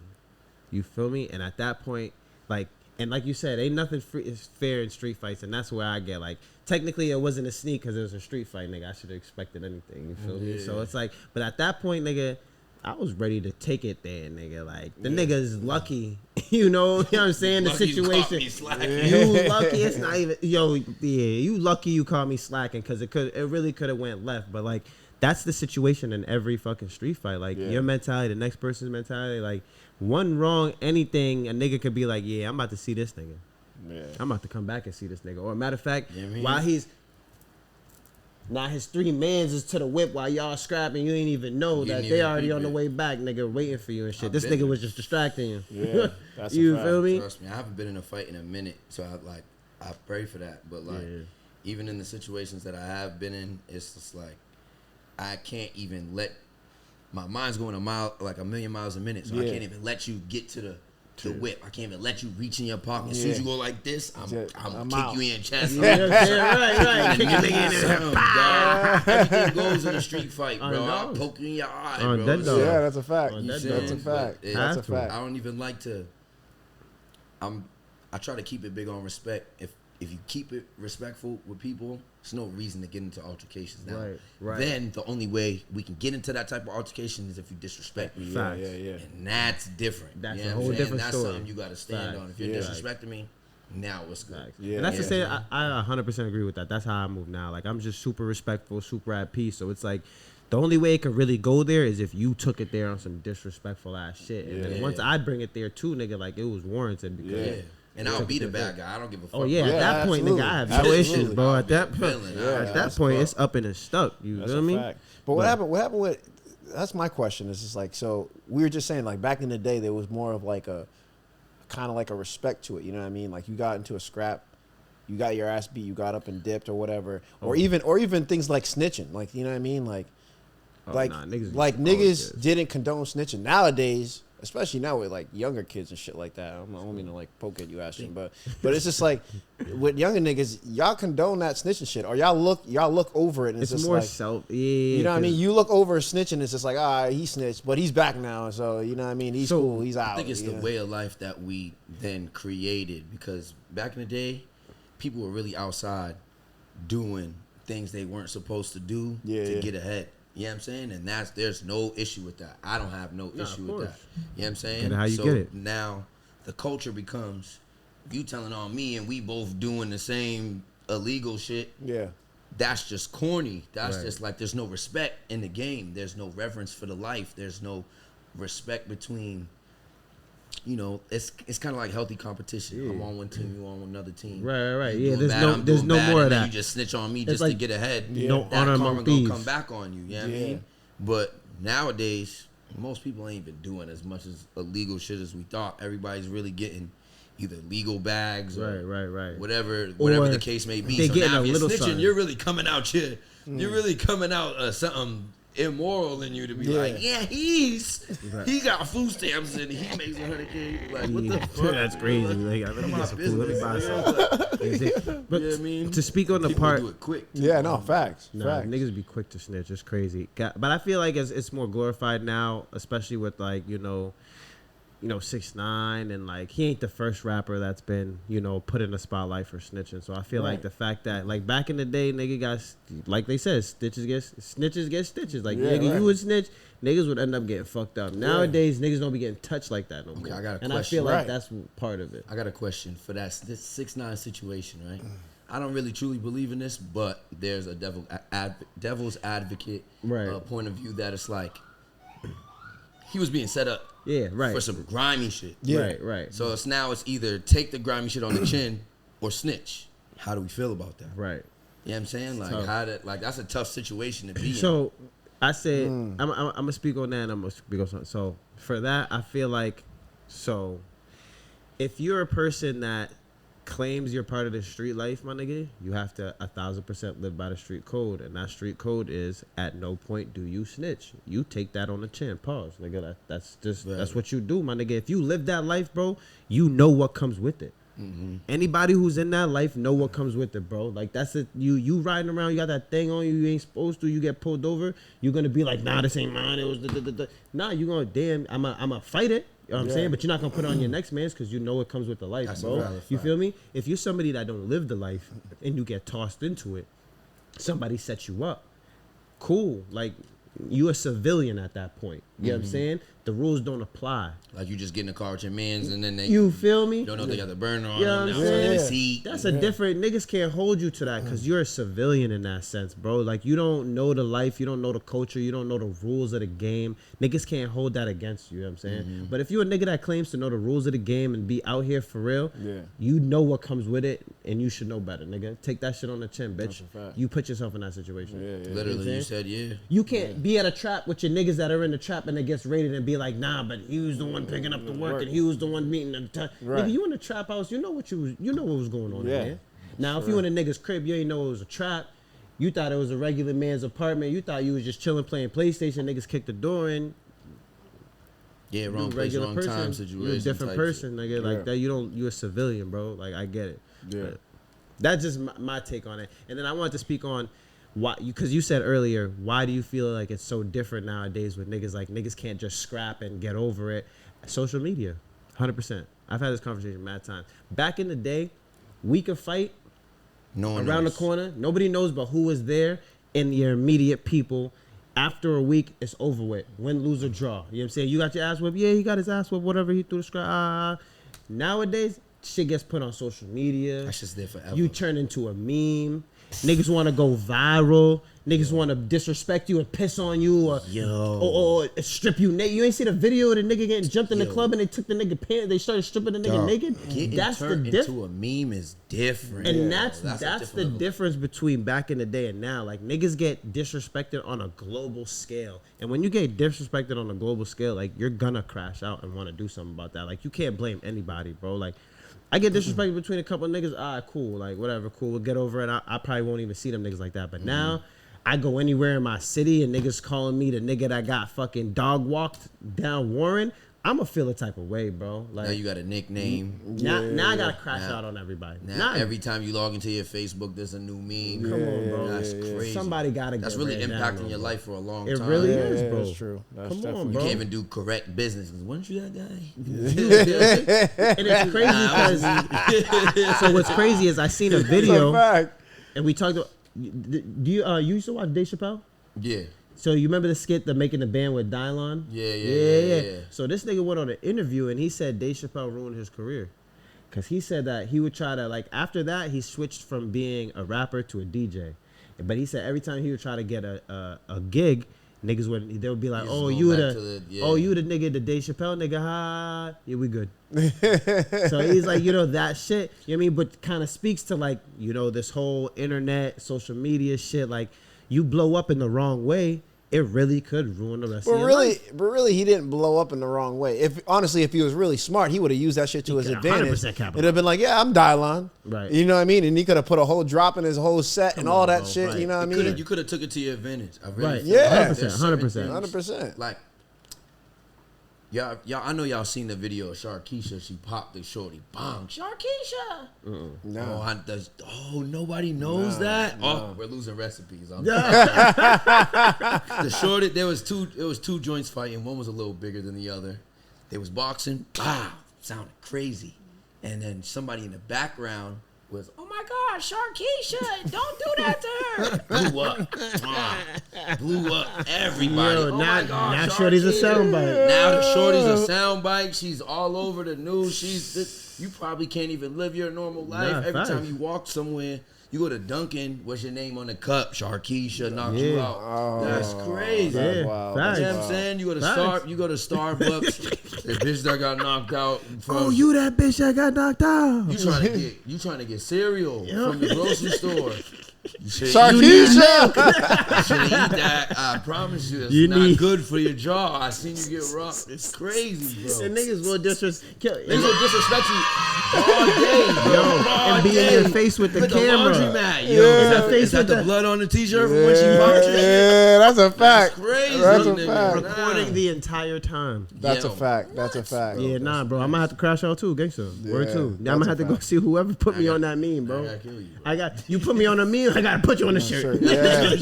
You feel me? And at that point, like, and like you said, ain't nothing fair in street fights, and that's where I get like. Technically, it wasn't a sneak because it was a street fight, nigga. I should have expected anything. You feel me? So it's like, but at that point, nigga, I was ready to take it there, nigga. Like, the nigga's lucky. You know what I'm saying? The situation. You lucky. It's not even, you lucky you caught me slacking because it really could have went left. But, like, that's the situation in every fucking street fight. Like, your mentality, the next person's mentality, like, one wrong anything, a nigga could be like, yeah, I'm about to see this nigga. Yeah. I'm about to come back and see this nigga. Or, matter of fact, while he's... Now his three mans is to the whip while y'all scrapping. You ain't even know that they already on the way back, nigga, waiting for you and shit. This nigga was just distracting you. Yeah, that's you feel me? Trust me, I haven't been in a fight in a minute, so I pray for that. But like, even in the situations that I have been in, it's just like I can't even let my mind's going a million miles a minute, so I can't even let you get to the whip. I can't even let you reach in your pocket. As soon as you go like this, I'm kick you in your chest. Right. Everything goes in a street fight, bro. I'll poke you in your eye, bro. Yeah, that's a fact. That's a fact. That's a fact. I don't even like to. I try to keep it big on respect. If you keep it respectful with people, there's no reason to get into altercations now. Right. Then the only way we can get into that type of altercation is if you disrespect me. Yeah. And that's different. That's a whole different that's story. That's something you got to stand on. If you're disrespecting me, now what's good? Yeah. And that's to say, I 100% agree with that. That's how I move now. Like, I'm just super respectful, super at peace. So it's like, The only way it could really go there is if you took it there on some disrespectful ass shit. And then once I bring it there too, nigga, like it was warranted because and I'll be the bad guy. I don't give a fuck. Oh yeah, at that point, nigga, I have no issues, bro. At that point, it's up and it's stuck. You feel me? Fact. But what happened with? That's my question. Is just like, so we were just saying, like back in the day, there was more of like a kind of like a respect to it. You know what I mean? Like you got into a scrap, you got your ass beat, you got up and dipped or whatever, or even things like snitching. Like you know what I mean? Like niggas didn't condone snitching. Nowadays, especially now with like younger kids and shit like that. I don't mean to like poke at you, Ashton, but it's just like with younger niggas, y'all condone that snitching shit, or y'all look over it and it's just more like you know what I mean? You look over snitching, it's just like he snitched, but he's back now, so you know what I mean? He's cool, he's out. I think it's the way of life that we then created, because back in the day, people were really outside doing things they weren't supposed to do to get ahead. You know what I'm saying? And there's no issue with that. I don't have no issue with that. You know what I'm saying? How you get it. Now the culture becomes you telling on me and we both doing the same illegal shit. Yeah. That's just corny. That's just like there's no respect in the game. There's no reverence for the life. There's no respect between, you know, it's kind of like healthy competition. I'm on one team, you on another team. Right. Yeah, there's no more of that. You just snitch on me just to get ahead. No that honor karma among gonna thieves. come back on you. You know what I mean? But nowadays, most people ain't been doing as much as illegal shit as we thought. Everybody's really getting either legal bags or whatever the case may be. So now if you're snitching, you're really coming out here. You're really coming out something immoral in you to be like, he got food stamps and he makes $100K. Like, what the fuck? That's crazy. Like, let me get some food. Let me buy some. But I mean, to speak on the part, do it quick. Facts. Facts. Niggas be quick to snitch. It's crazy. But I feel like it's more glorified now, especially with like you know 6ix9ine, and like he ain't the first rapper that's been put in the spotlight for snitching. So I feel like the fact that like back in the day, nigga got, like they said, snitches get stitches. Like you would snitch, niggas would end up getting fucked up. Nowadays, niggas don't be getting touched like that no more. I got a question. And I feel like that's part of it. I got a question for this 6ix9ine situation, right? I don't really truly believe in this, but there's a devil's advocate point of view that it's like he was being set up. For some grimy shit. Right. So it's either take the grimy shit on the chin or snitch. How do we feel about that? Right. You know what I'm saying? Like that's a tough situation to be in. So I said I'm gonna speak on that and I'm gonna speak on something. So for that, I feel like if you're a person that claims you're part of the street life, my nigga, you have to 1,000% live by the street code, and that street code is at no point do you snitch. You take that on the chin. Pause, nigga. That's what you do, my nigga. If you live that life, bro, you know what comes with it. Mm-hmm. Anybody who's in that life know what comes with it, bro. Like that's it. You riding around, you got that thing on you, you ain't supposed to. You get pulled over, you're gonna be like, nah, this ain't mine. It was Nah, you gonna I'ma fight it. You know what I'm saying? But you're not going to put it on your next man's because you know it comes with the life, that's bro. You feel me? If you're somebody that don't live the life and you get tossed into it, somebody sets you up. Cool. Like, you a civilian at that point. You know what I'm saying? The rules don't apply. Like you just get in the car with your mans and then you feel me? You don't know if they got the burner on them. Now in the seat. That's a different, niggas can't hold you to that because you're a civilian in that sense, bro. Like you don't know the life, you don't know the culture, you don't know the rules of the game. Niggas can't hold that against you, you know what I'm saying? But if you're a nigga that claims to know the rules of the game and be out here for real, you know what comes with it and you should know better, nigga. Take that shit on the chin, bitch. You put yourself in that situation. Literally, you said You can't be at a trap with your niggas that are in the trap and it gets raided and be like, nah, but he was the one picking up the work and he was the one meeting the time. Nigga, you in the trap house, you know what was going on there. Now, if you in a nigga's crib, you ain't know it was a trap. You thought it was a regular man's apartment. You thought you was just chilling playing PlayStation. Niggas kicked the door in. Yeah, wrong place, wrong time situation. You're a different person, nigga. Like that, you a civilian, bro. Like I get it. But that's just my take on it. And then I wanted to speak on why, because you said earlier, why do you feel like it's so different nowadays with niggas? Like niggas can't just scrap and get over it. Social media, 100%. I've had this conversation mad times. Back in the day, we could fight around the corner. Nobody knows but who was there and your immediate people. After a week, it's over with. Win, lose, or draw. You know what I'm saying? You got your ass whipped. Yeah, he got his ass whipped. Whatever, he threw the scrap. Nowadays, shit gets put on social media. That's just there forever. You turn into a meme. niggas want to go viral. Niggas want to disrespect you and piss on you or strip you naked. You ain't see the video of the nigga getting jumped in the club and they took the nigga pants. They started stripping the nigga naked. That's turned into a meme is different. And that's the difference between back in the day and now. Like, niggas get disrespected on a global scale. And when you get disrespected on a global scale, like, you're gonna crash out and want to do something about that. Like, you can't blame anybody, bro. Like, I get disrespected between a couple of niggas. All right, cool. Like, whatever, cool. We'll get over it. I probably won't even see them niggas like that. But now, I go anywhere in my city and niggas calling me the nigga that got fucking dog walked down Warren, I'ma feel a type of way, bro. Like, now you got a nickname. Now I gotta crash out on everybody. Now every time you log into your Facebook, there's a new meme. Come on, bro. That's crazy. Somebody gotta That's get really impacting impacting your life for a long time. It really is, bro. That's true. That's Come definitely on, You bro. can't even do correct business. Wasn't you that guy? And it's crazy because so what's crazy is I seen a video and we talked about. Do you used to watch Dave Chappelle? Yeah. So you remember the skit, the making the band with Dylon? Yeah. So this nigga went on an interview and he said Dave Chappelle ruined his career. Because he said that he would try to, like, after that, he switched from being a rapper to a DJ. But he said every time he would try to get a gig, niggas would, they would be like, oh, you the nigga, the Dave Chappelle nigga, ha, yeah, we good. So he's like, that shit, you know what I mean? But kind of speaks to, like, this whole internet, social media shit, like, you blow up in the wrong way, it really could ruin the rest of your life. But really, he didn't blow up in the wrong way. If he was really smart, he would have used that shit to his advantage. It'd have been like, yeah, I'm Dylon. Right. You know what I mean? And he could have put a whole drop in his whole set and all that shit. Right. You know what I mean? You could have took it to your advantage. I really right. Yeah. 100%. Like, y'all, I know y'all seen the video of Sharkeisha. She popped the shorty. Bang. Sharkeisha. No. Nobody knows that? No. Oh, we're losing recipes. The shorty, it was two joints fighting. One was a little bigger than the other. They was boxing. Wow. Sounded crazy. And then somebody in the background was, oh my God, Sharkeisha, don't do that to her. Blew up everybody. Yo, my God, now Shorty's a soundbite. Now the Shorty's a soundbite. She's all over the news. You probably can't even live your normal life. Every time you walk somewhere, you go to Dunkin', what's your name on the cup? Sharkeisha knocked you out. Oh, that's crazy. Yeah. Wow. You know what I'm saying? You go to Starbucks, the bitch that got knocked out. You that bitch that got knocked out. You trying to get cereal from the grocery store. Sharkeisha! You shouldn't eat that. I promise you, it's not good for your jaw. I seen you get roughed. It's crazy, bro. And niggas will disrespect you all day, bro. And be in your face with the camera. Is that the blood on the t-shirt from when she popped your shit? Yeah, that's a fact. That's crazy. That's a fact. Recording the entire time. That's a fact. That's a fact. Yeah, nah, bro. I'm gonna have to crash out too, gangster. Word too. I'm gonna have to go see whoever put me on that meme, bro. I gotta kill you, bro. You put me on a meme, I gotta put you on the shirt. Yeah.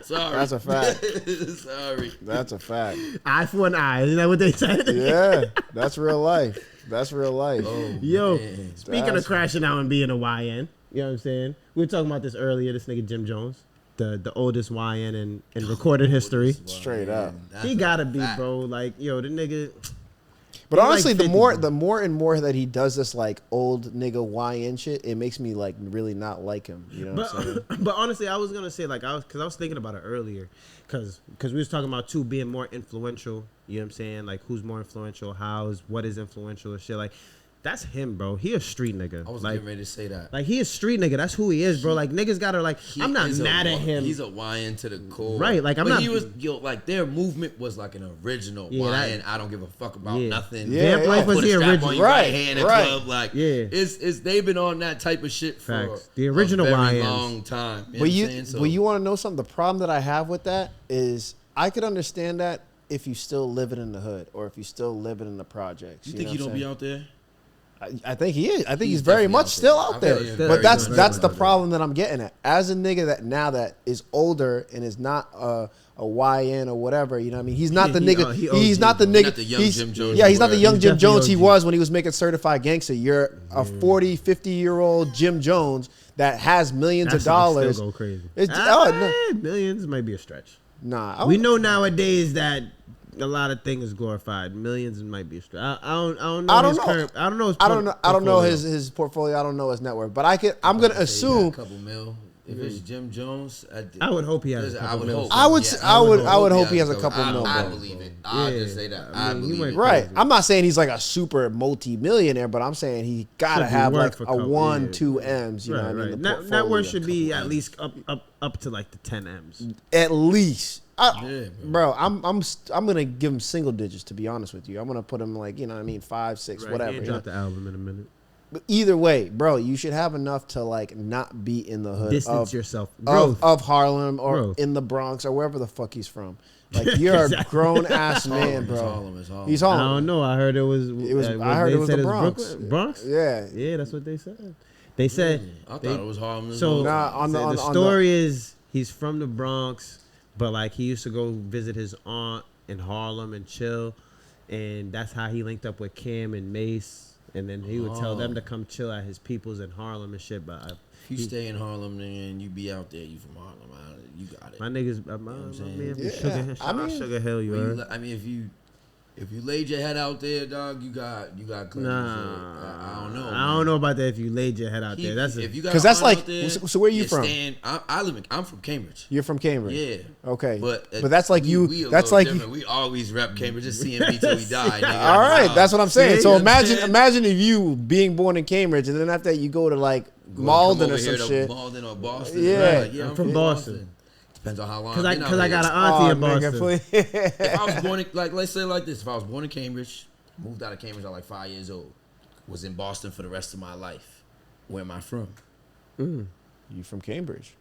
Sorry. That's a fact. Sorry. That's a fact. Eye for an eye. Isn't that what they said? Yeah. That's real life. That's real life. Oh, yo, man. speaking of crashing out and being a YN, you know what I'm saying? We were talking about this earlier, this nigga Jim Jones, the oldest YN in recorded history. Straight up. He gotta be, bro. Like, yo, the nigga... But honestly, like 50, the more and more that he does this like old nigga YN shit, it makes me like really not like him. You know what I'm saying? But honestly, I was gonna say like I was thinking about it earlier, because we was talking about too being more influential. You know what I'm saying? Like who's more influential? What is influential and shit like. That's him, bro. He a street nigga. I was like, getting ready to say that. Like, he a street nigga. That's who he is, bro. Like, niggas gotta, like, I'm not mad at him. He's a YN to the core. Right, like, He was, like, their movement was like an original YN. I don't give a fuck about nothing. Vamp Life was the original. Right hand in club. Like, it's they've been on that type of shit for the original a very YNs. long time. But you want to know something? The problem that I have with that is I could understand that if you still living in the hood or if you still living in the projects. You think he don't be out there? I think he is. I think he's very much still out there. But that's the problem that I'm getting at. As a nigga that is older and is not a YN or whatever, you know what I mean? He's not the nigga. He's not the nigga. He's not the young Jim Jones he was when he was making Certified Gangster. You're a 40, 50-year-old Jim Jones that has millions of dollars. Still go crazy. Millions might be a stretch. Nah. We know nowadays that a lot of things glorified. Millions might be a stretch. I don't know his portfolio. I don't know his portfolio. I don't know his network. But I'm gonna assume. A couple mil. If it's Jim Jones, I would hope he has. I would hope. I would hope he has a couple mil. I believe it. I'll just say that. I believe it. Right. I'm not saying he's like a super multi-millionaire, but I'm saying he gotta have like a 1-2 M's. You know what I mean? Net worth should be at least up to like the 10 M's. At least. Bro, I'm gonna give him single digits, to be honest with you. I'm gonna put him like, you know what I mean, 5, 6, whatever. Drop the album in a minute. But either way, bro, you should have enough to like not be in the hood. Distance yourself of Harlem or in the Bronx or wherever the fuck he's from. Like you're a grown ass man, bro. He's Harlem. I don't know. I heard it was. I heard it was the Bronx. Bronx. Yeah, that's what they said. They said. I thought it was Harlem. So the story is he's from the Bronx, but like he used to go visit his aunt in Harlem and chill, and that's how he linked up with Cam and Mace. And then he would tell them to come chill at his people's in Harlem and shit. But if you stay in Harlem and you be out there, you from Harlem, you got it. My niggas, Sugar Hill, you heard? I mean, if you laid your head out there, dog, you got clean. I don't know. I don't know about that. If you laid your head out there, that's because that's like. So where are you from? I'm from Cambridge. You're from Cambridge. Yeah. Okay. But that's like that's like we always rep Cambridge. Just CMB till we die. Nigga. All right, that's what I'm saying. So imagine if you being born in Cambridge and then after that you go to like Malden or some shit. Malden or Boston. Yeah, I'm from Boston. Depends on how long. Because I got an auntie in Boston. If I was born in, like, let's say like this. If I was born in Cambridge, moved out of Cambridge at like 5 years old, was in Boston for the rest of my life. Where am I from? You from Cambridge?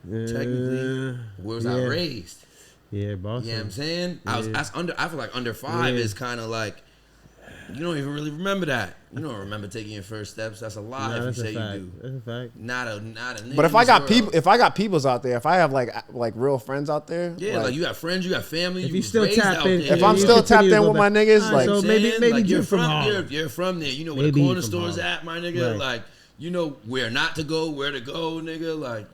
Technically, where was I raised? Yeah, Boston. You know what I'm saying? I feel like under 5 is kind of like, you don't even really remember that. You don't remember taking your first steps. That's a lie if you say you do. That's a fact. Not a nigga. But if I got peoples out there, if I have like real friends out there, like you got friends, you got family. If you still tap in, if I'm still tapped in with my niggas, like so maybe you're from there. You know where the corner store's at, my nigga. Right. Like you know where not to go, where to go, nigga. Like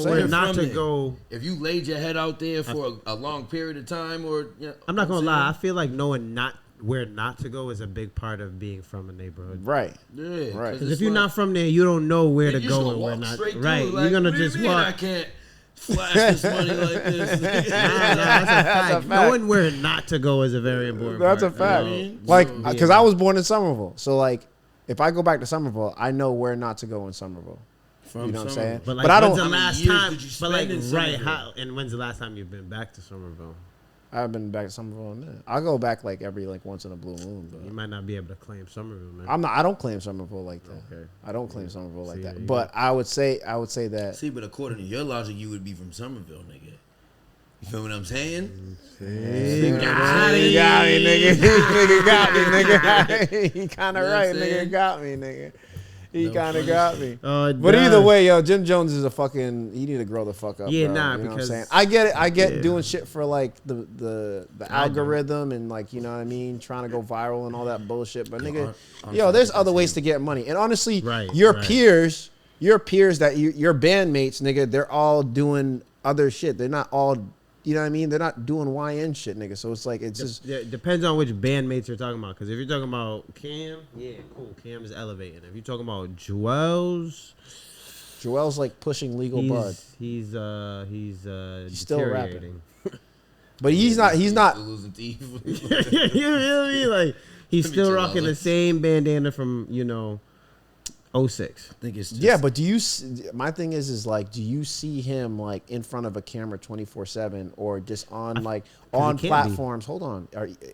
where not to go. If you laid your head out there for a long period of time, or I'm not gonna lie, I feel like knowing where not to go is a big part of being from a neighborhood. Right. Yeah. Right. Because if you're not from there, you don't know where to go and where not. Right. You're gonna just walk. I can't flash this money like this. That's a fact. Knowing where not to go is a very important That's part. a fact. Like, because I was born in Somerville, so like, if I go back to Somerville, I know where not to go in Somerville. You know what I'm saying? But, like, I don't. When's the last time? But like, and when's the last time you've been back to Somerville? I've been back to Somerville in a minute. I'll go back like every once in a blue moon. But you might not be able to claim Somerville, man. I don't claim Somerville like that. Okay. I don't claim Somerville like that. But I would say that. See, but according to your logic, you would be from Somerville, nigga. You feel what I'm saying? He got me, nigga. Nigga got me, nigga. He kind of right, nigga. Got me, nigga. He kind of got me. But either way, yo, Jim Jones is a fucking. He need to grow the fuck up. Yeah, bro. nah, you know because what I'm saying? I get it. I get doing shit for like the algorithm and like, you know what I mean, trying to go viral and all that bullshit. But nigga, there's other ways to get money. And honestly, your peers that your bandmates, nigga, they're all doing other shit. They're not all. You know what I mean? They're not doing YN shit, nigga. So it's like, it's just... It depends on which bandmates you're talking about. Because if you're talking about Cam, yeah, cool. Cam is elevating. If you're talking about Joel's like pushing legal bud. He's still rapping. But he's not... losing teeth. You feel me? Like, he's still rocking the same bandana from, 06. I think it's just, yeah, but my thing is like, do you see him like in front of a camera 24/7 or just on like on platforms? Hold on,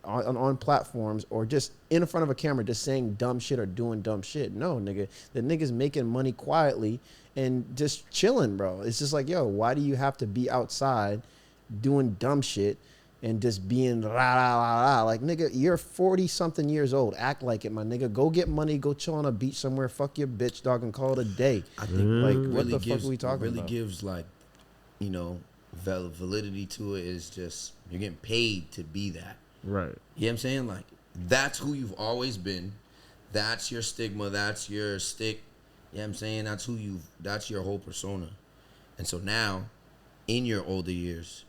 on platforms or just in front of a camera, just saying dumb shit or doing dumb shit? No, nigga, the nigga's making money quietly and just chilling, bro. It's just like, yo, why do you have to be outside doing dumb shit and just being la la la la? Like, nigga, you're 40-something years old. Act like it, my nigga. Go get money. Go chill on a beach somewhere. Fuck your bitch, dog, and call it a day. I think like, what the fuck are we talking really about? gives like, validity to it is just you're getting paid to be that. Right. You know what I'm saying? Like, that's who you've always been. That's your stigma. That's your stick. You know what I'm saying? That's your whole persona. And so now, in your older years,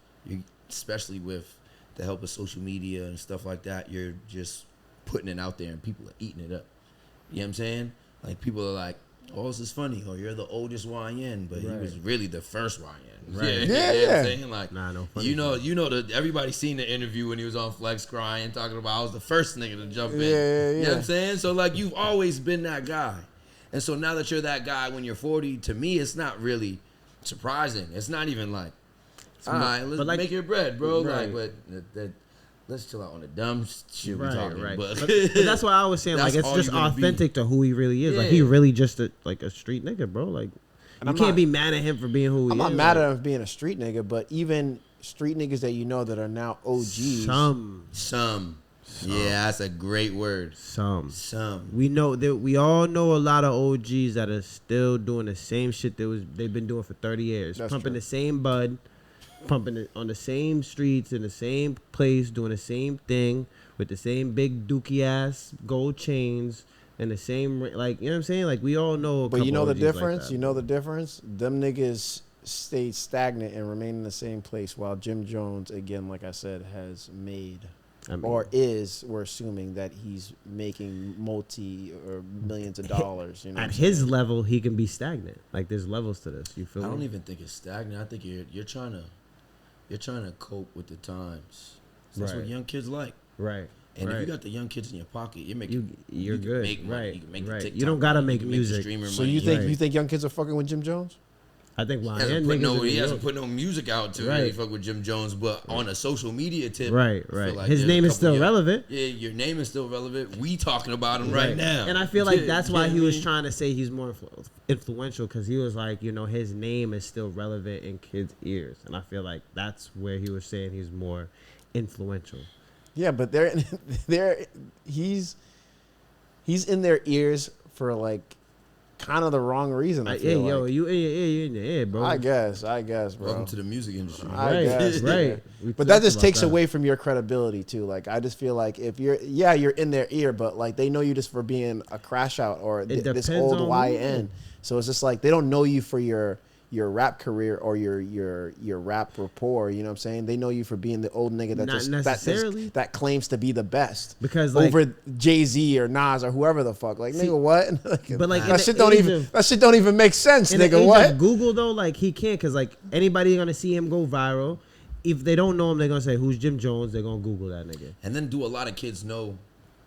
especially with the help of social media and stuff like that, you're just putting it out there and people are eating it up. You know what I'm saying? Like, people are like, Oh, this is funny. Oh, you're the oldest YN, but he was really the first YN. Right. Yeah. You know what I'm saying? Like, no funny. you know that everybody seen the interview when he was on Flex crying, talking about I was the first nigga to jump in. Yeah. You know what I'm saying? So like, you've always been that guy, and so now that you're that guy when you're 40, to me, it's not really surprising. It's not even like, all right, let's make your bread, bro. Right. Like, but let's chill out on the dumb shit we're talking. Right. But that's why I was saying, like, it's just authentic to who he really is. Yeah. Like, he really just a street nigga, bro. Like, you can't be mad at him for being who he is. I'm not mad at him for being a street nigga, but even street niggas that you know that are now OGs. Some. Yeah, that's a great word. Some. We know that we all know a lot of OGs that are still doing the same shit they've been doing for 30 years. That's pumping true. the same bud, pumping it on the same streets in the same place, doing the same thing with the same big dookie ass gold chains and the same, like, you know what I'm saying? Like, we all know. But you know the OGs difference? like that. You know the difference? Them niggas stayed stagnant and remain in the same place, while Jim Jones, again, like I said, has made we're assuming that he's making multi or millions of dollars. You know, at his level, he can be stagnant. Like, there's levels to this. You feel me? I don't even think it's stagnant. I think you're trying to cope with the times. That's what young kids like. Right. And if you got the young kids in your pocket, you're good. You can make money. You can make the TikTok. You don't gotta make money. music. So you think young kids are fucking with Jim Jones? I think he hasn't put no music out to really fuck with Jim Jones, but on a social media tip, right. Like his name is still relevant. Yeah, your name is still relevant. We talking about him right now, and I feel like that's why he was trying to say he's more influential, because he was like, you know, his name is still relevant in kids' ears, and I feel like that's where he was saying he's more influential. Yeah, but he's in their ears for like kind of the wrong reason. I feel like. You in the air, bro. I guess, bro. Welcome to the music industry. I guess, right. But that just takes away from your credibility too. Like, I just feel like if you're in their ear, but like they know you just for being a crash out or this old YN. So it's just like they don't know you for your rap career or your rap rapport, you know what I'm saying? They know you for being the old nigga that claims to be the best. Because like, over Jay-Z or Nas or whoever the fuck. Like, nigga, what? But like that shit don't even make sense, nigga. What? Of Google though, like he can't, cause like anybody gonna see him go viral. If they don't know him, they're gonna say, who's Jim Jones? They're gonna Google that nigga. And then do a lot of kids know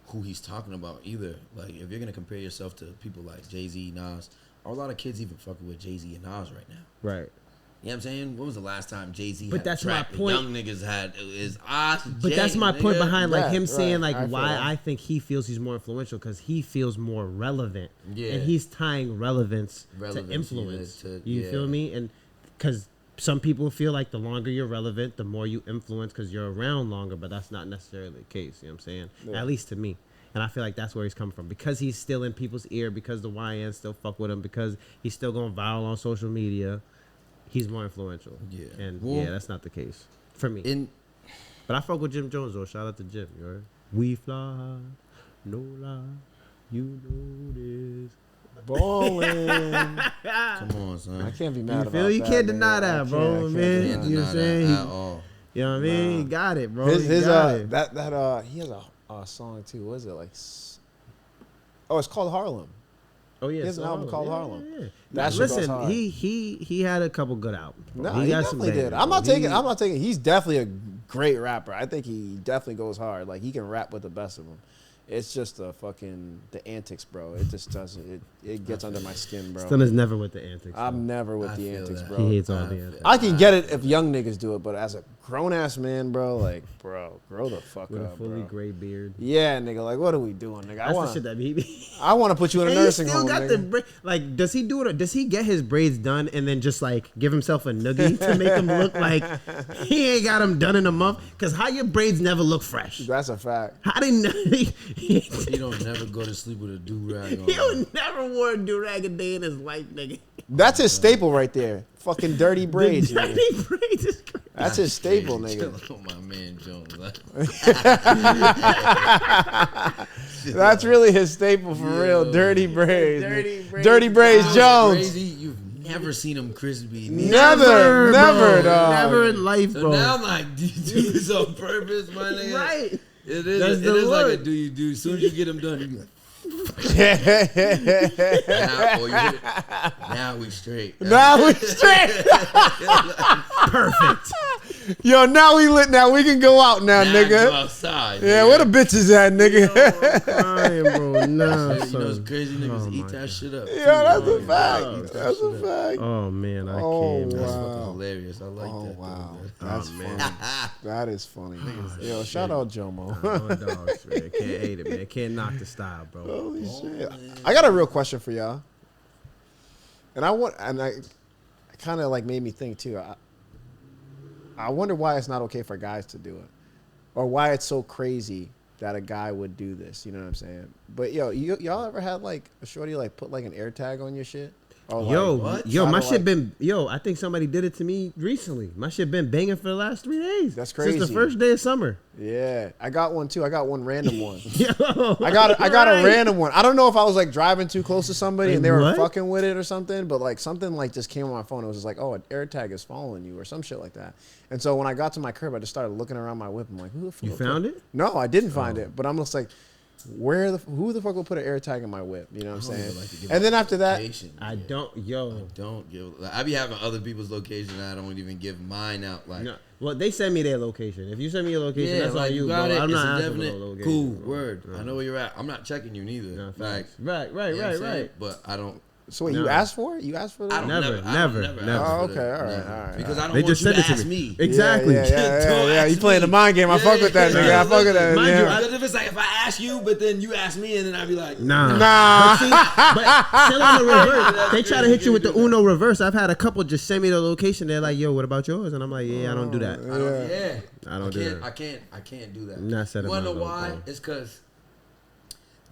who he's talking about either? Like, if you're gonna compare yourself to people like Jay-Z, Nas, are a lot of kids even fucking with Jay-Z and Nas right now? Right. You know what I'm saying? When was the last time Jay-Z but had that's a track my point. Young niggas had his eyes? But that's my point behind like him saying like why I think he feels he's more influential, because he feels more relevant. Yeah. And he's tying relevance to influence. You feel me? And because some people feel like the longer you're relevant, the more you influence because you're around longer, but that's not necessarily the case. You know what I'm saying? Yeah. At least to me. And I feel like that's where he's coming from, because he's still in people's ear, because the YN still fuck with him, because he's still going viral on social media. He's more influential. Yeah. And that's not the case for me. But I fuck with Jim Jones though. Shout out to Jim. You heard? We fly high, no lie. You know this. Ballin'. Come on, son. I can't be mad about that. You can't deny man. that, bro, man. You know what I'm saying? At all. You know what I mean? He got it, bro. He has a song too. What is it like? Oh, it's called Harlem. Oh yeah, he has an album called Harlem. Yeah. Listen, he had a couple good albums. No, he definitely did. I'm not taking. He's definitely a great rapper. I think he definitely goes hard. Like, he can rap with the best of them. It's just the antics, bro. It just doesn't. It gets under my skin, bro. Stunna's never with the antics. I'm never with the antics, bro. He hates all the antics. I can get it if young niggas do it, but as a grown ass man, bro, like, bro, grow the fuck with up, a fully gray beard. Yeah, nigga, like, what are we doing, nigga? That's the shit that be. I want to put you in a nursing home. He still got like, does he do it? Does he get his braids done and then just like give himself a noogie to make him look like he ain't got them done in a month? Because how your braids never look fresh? That's a fact. How didn't he don't never go to sleep with a do-rag on? He never wore a do-rag a day in his life, nigga. That's his staple right there. Fucking dirty braids. Dirty braids is crazy. That's his staple, nigga. On my man Jones. That's really his staple for real. Dirty braids. Dirty braids Jones. Crazy. You've never seen him crispy. Never, dog. Never in life, bro. So now I'm like, do you do this on purpose, my nigga? Right. It is like a do you do. As soon as you get them done, you be like, Now we straight. Now we straight. Perfect. Yo, now we lit. Now we can go out now, nigga. Go outside. Yeah, where the bitches at, nigga? Crying, bro. Nah, You know, it's crazy niggas eat that shit up. Yeah, that's a fact. That's a fact. Oh man, I Oh, can't. That's Man. fucking hilarious. I like Oh that. wow, Though, that's funny. That is funny. Yo, shout out Jomo. Nah, dogs, man. Can't hate it, man. Can't knock the style, bro. Holy shit! I got a real question for y'all, and I kind of like made me think too. I wonder why it's not okay for guys to do it, or why it's so crazy that a guy would do this. You know what I'm saying? But yo, y'all ever had like a shorty like put like an air tag on your shit? Or, like, My shit been I think somebody did it to me recently. My shit been banging for the last 3 days. That's crazy. Since the first day of summer. Yeah, I got one too. I got one random one. Yo, I got a random one. I don't know if I was like driving too close to somebody and they were what? fucking with it or something, but like something like just came on my phone. It was just like, oh, an air tag is following you or some shit like that. And so when I got to my curb, I just started looking around my whip. I'm like, who the fuck? You found it? No, I didn't find it. But I'm just like, who the fuck will put an air tag in my whip? You know what I'm saying? And then after that, I don't give. Like, I be having other people's location. I don't even give mine out. Like, no. Well, they send me their location. If you send me your location, that's like on you, got bro. it. I'm It's not a asking for definite no location. cool bro. word. No. I know where you're at. I'm not checking you neither. No, Like, right. you know what I'm saying? But I don't. so wait, you asked for it? You asked for that? I don't Never. ask Oh, for okay, that. all right, Never. all right. Because I don't They want just you send to it to ask me. me. Exactly. Yeah. You ask playing the me. mind game. I fuck with that, nigga. I fuck with that. Mind Yeah. you, Because if it's like if I ask you, but then you ask me, and then I'd be like, Nah. Nah. But still on the reverse. They try to hit you with the Uno reverse. I've had a couple just send me the location. They're like, yo, what about yours? And I'm like, yeah, I don't do that. I don't do that. I can't do that. I'm not setting You wanna know mine up, why? bro. It's because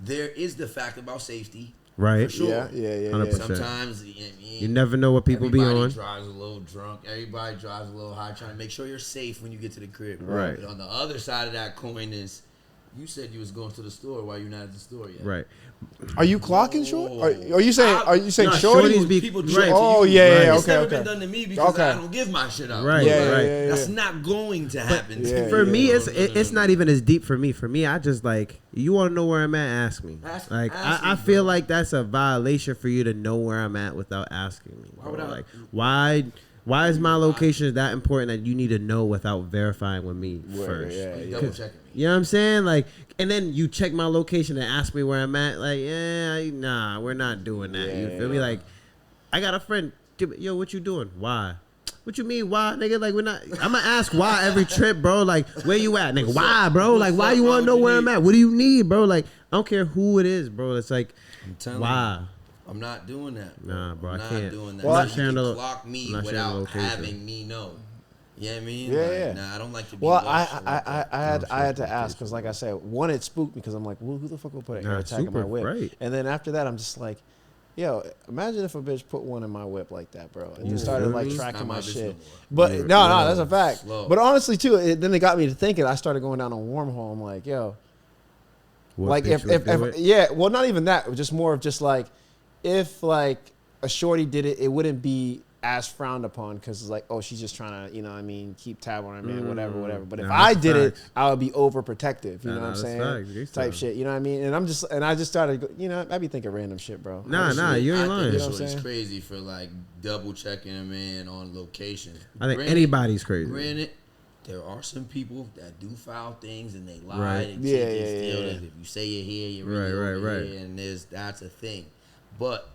there is the fact about safety. Right. For sure. Yeah. 100%. Sometimes You never know what people be everybody on. drives a little drunk. Everybody drives a little high, trying to make sure you're safe when you get to the crib. Right. But on the other side of that coin is, you said you was going to the store while you're not at the store yet. Right. Are you clocking short? Are you saying No, shorty? shorties be- People right. drink. Oh, to you. yeah, It's never okay. been done to me because Okay. I don't give my shit out. Right, Yeah, right. yeah. That's not going to happen. to me. For me, No, it's no. not even as deep for me. For me, I just like, you want to know where I'm at, ask me. Ask Like me, I feel bro. like that's a violation for you to know where I'm at without asking me. Why would I- Like why is my location that important that you need to know without verifying with me first? Yeah. Double checking me. You know what I'm saying? Like, and then you check my location and ask me where I'm at. Like, nah, we're not doing that. You feel me? Like, I got a friend. Yo, what you doing? Why? What you mean, why, nigga? Like, we're not. I'm gonna ask why every trip, bro. Like, where you at, nigga? Why, bro? Like, why you wanna know where I'm at? What do you need, bro? Like, I don't care who it is, bro. It's like, I'm telling why? you, I'm not doing that. Nah, bro, I'm I not can't. doing that. Well, Well, I'm not sharing you the- can clock me I'm not sharing the without location. having me know. You know what I mean? Yeah. Nah, I don't like to be Well, watched. I had to ask because, like I said, one, it spooked me because I'm like, well, who the fuck will put an air tag in my super, whip? right. And then after that, I'm just like, yo, imagine if a bitch put one in my whip like that, bro, and just started like tracking my shit. But no, that's a fact. Slow. But honestly, too, then it got me to thinking. I started going down a wormhole. I'm like, yo, What like bitch would do it? yeah, well, not even that. Just more of just like, if like a shorty did it, it wouldn't be as frowned upon because it's like, oh, she's just trying to, you know what I mean, keep tab on her man, whatever. But if Nah, I that's did it, facts. I would be overprotective, you know what I'm that's saying? facts. Big Type time. shit, you know what I mean? And I just started, you know, I be thinking random shit, bro. Nah, you ain't lying. You know what I'm It's saying? crazy for like double checking a man on location. I think Granted- anybody's crazy. Granted, there are some people that do foul things and they lie. Right. And Yeah. If you say you're here, you're really over Right. here, and that's a thing. But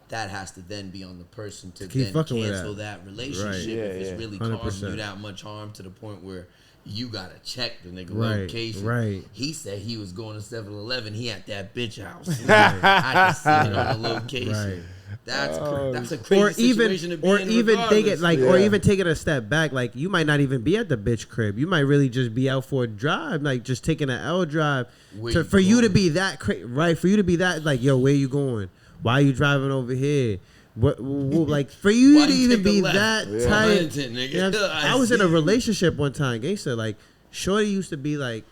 that has to then be on the person to keep then fucking with cancel that. that relationship Right. if Yeah, it's yeah. really 100%. causing you that much harm to the point where you gotta check the nigga Right, location. right. He said he was going to 7-Eleven. He at that bitch house. I can see it on the location. Right. That's a crazy situation to be in take it regardless. like, or even take it a step back. Like, you might not even be at the bitch crib. You might really just be out for a drive, like just taking an L drive. Where For you you to going? be that right? For you to be that like, yo, where you going? Why are you driving over here? What like for you Why to you even take the be left? that Yeah. tight? Huntington, nigga. You know, I I was in a see. relationship one time, gangster. Like, shorty used to be like,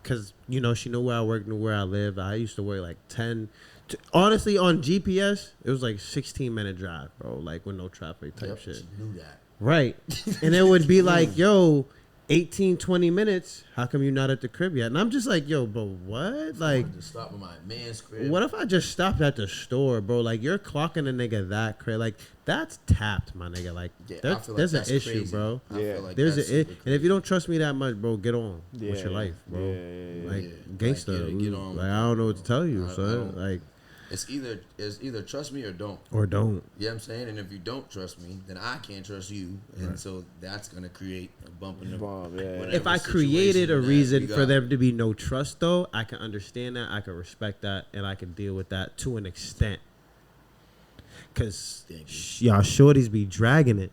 cause you know she knew where I work, knew where I live. I used to work like 10. Honestly, on GPS, it was like 16-minute drive, bro. Like with no traffic type Yep, shit. she knew that. Right. And it would be like, yo, 18, 20 minutes. How come you're not at the crib yet? And I'm just like, yo, bro, what? Like, I just stop at my man's crib. What if I just stopped at the store, bro? Like, you're clocking a nigga that crib. Like, that's tapped, my nigga. Like, there's an issue, crazy. bro. Yeah. Like there's an and if you don't trust me that much, bro, get on with your life, bro. Gangsta. Like, get on. Like, I don't know what to tell you, son. Like, it's either trust me or don't. Or don't. You know what I'm saying? And if you don't trust me, then I can't trust you. And so that's going to create a bump in the If I created a reason for there to be no trust, though, I can understand that. I can respect that. And I can deal with that to an extent. Because y'all shorties be dragging it.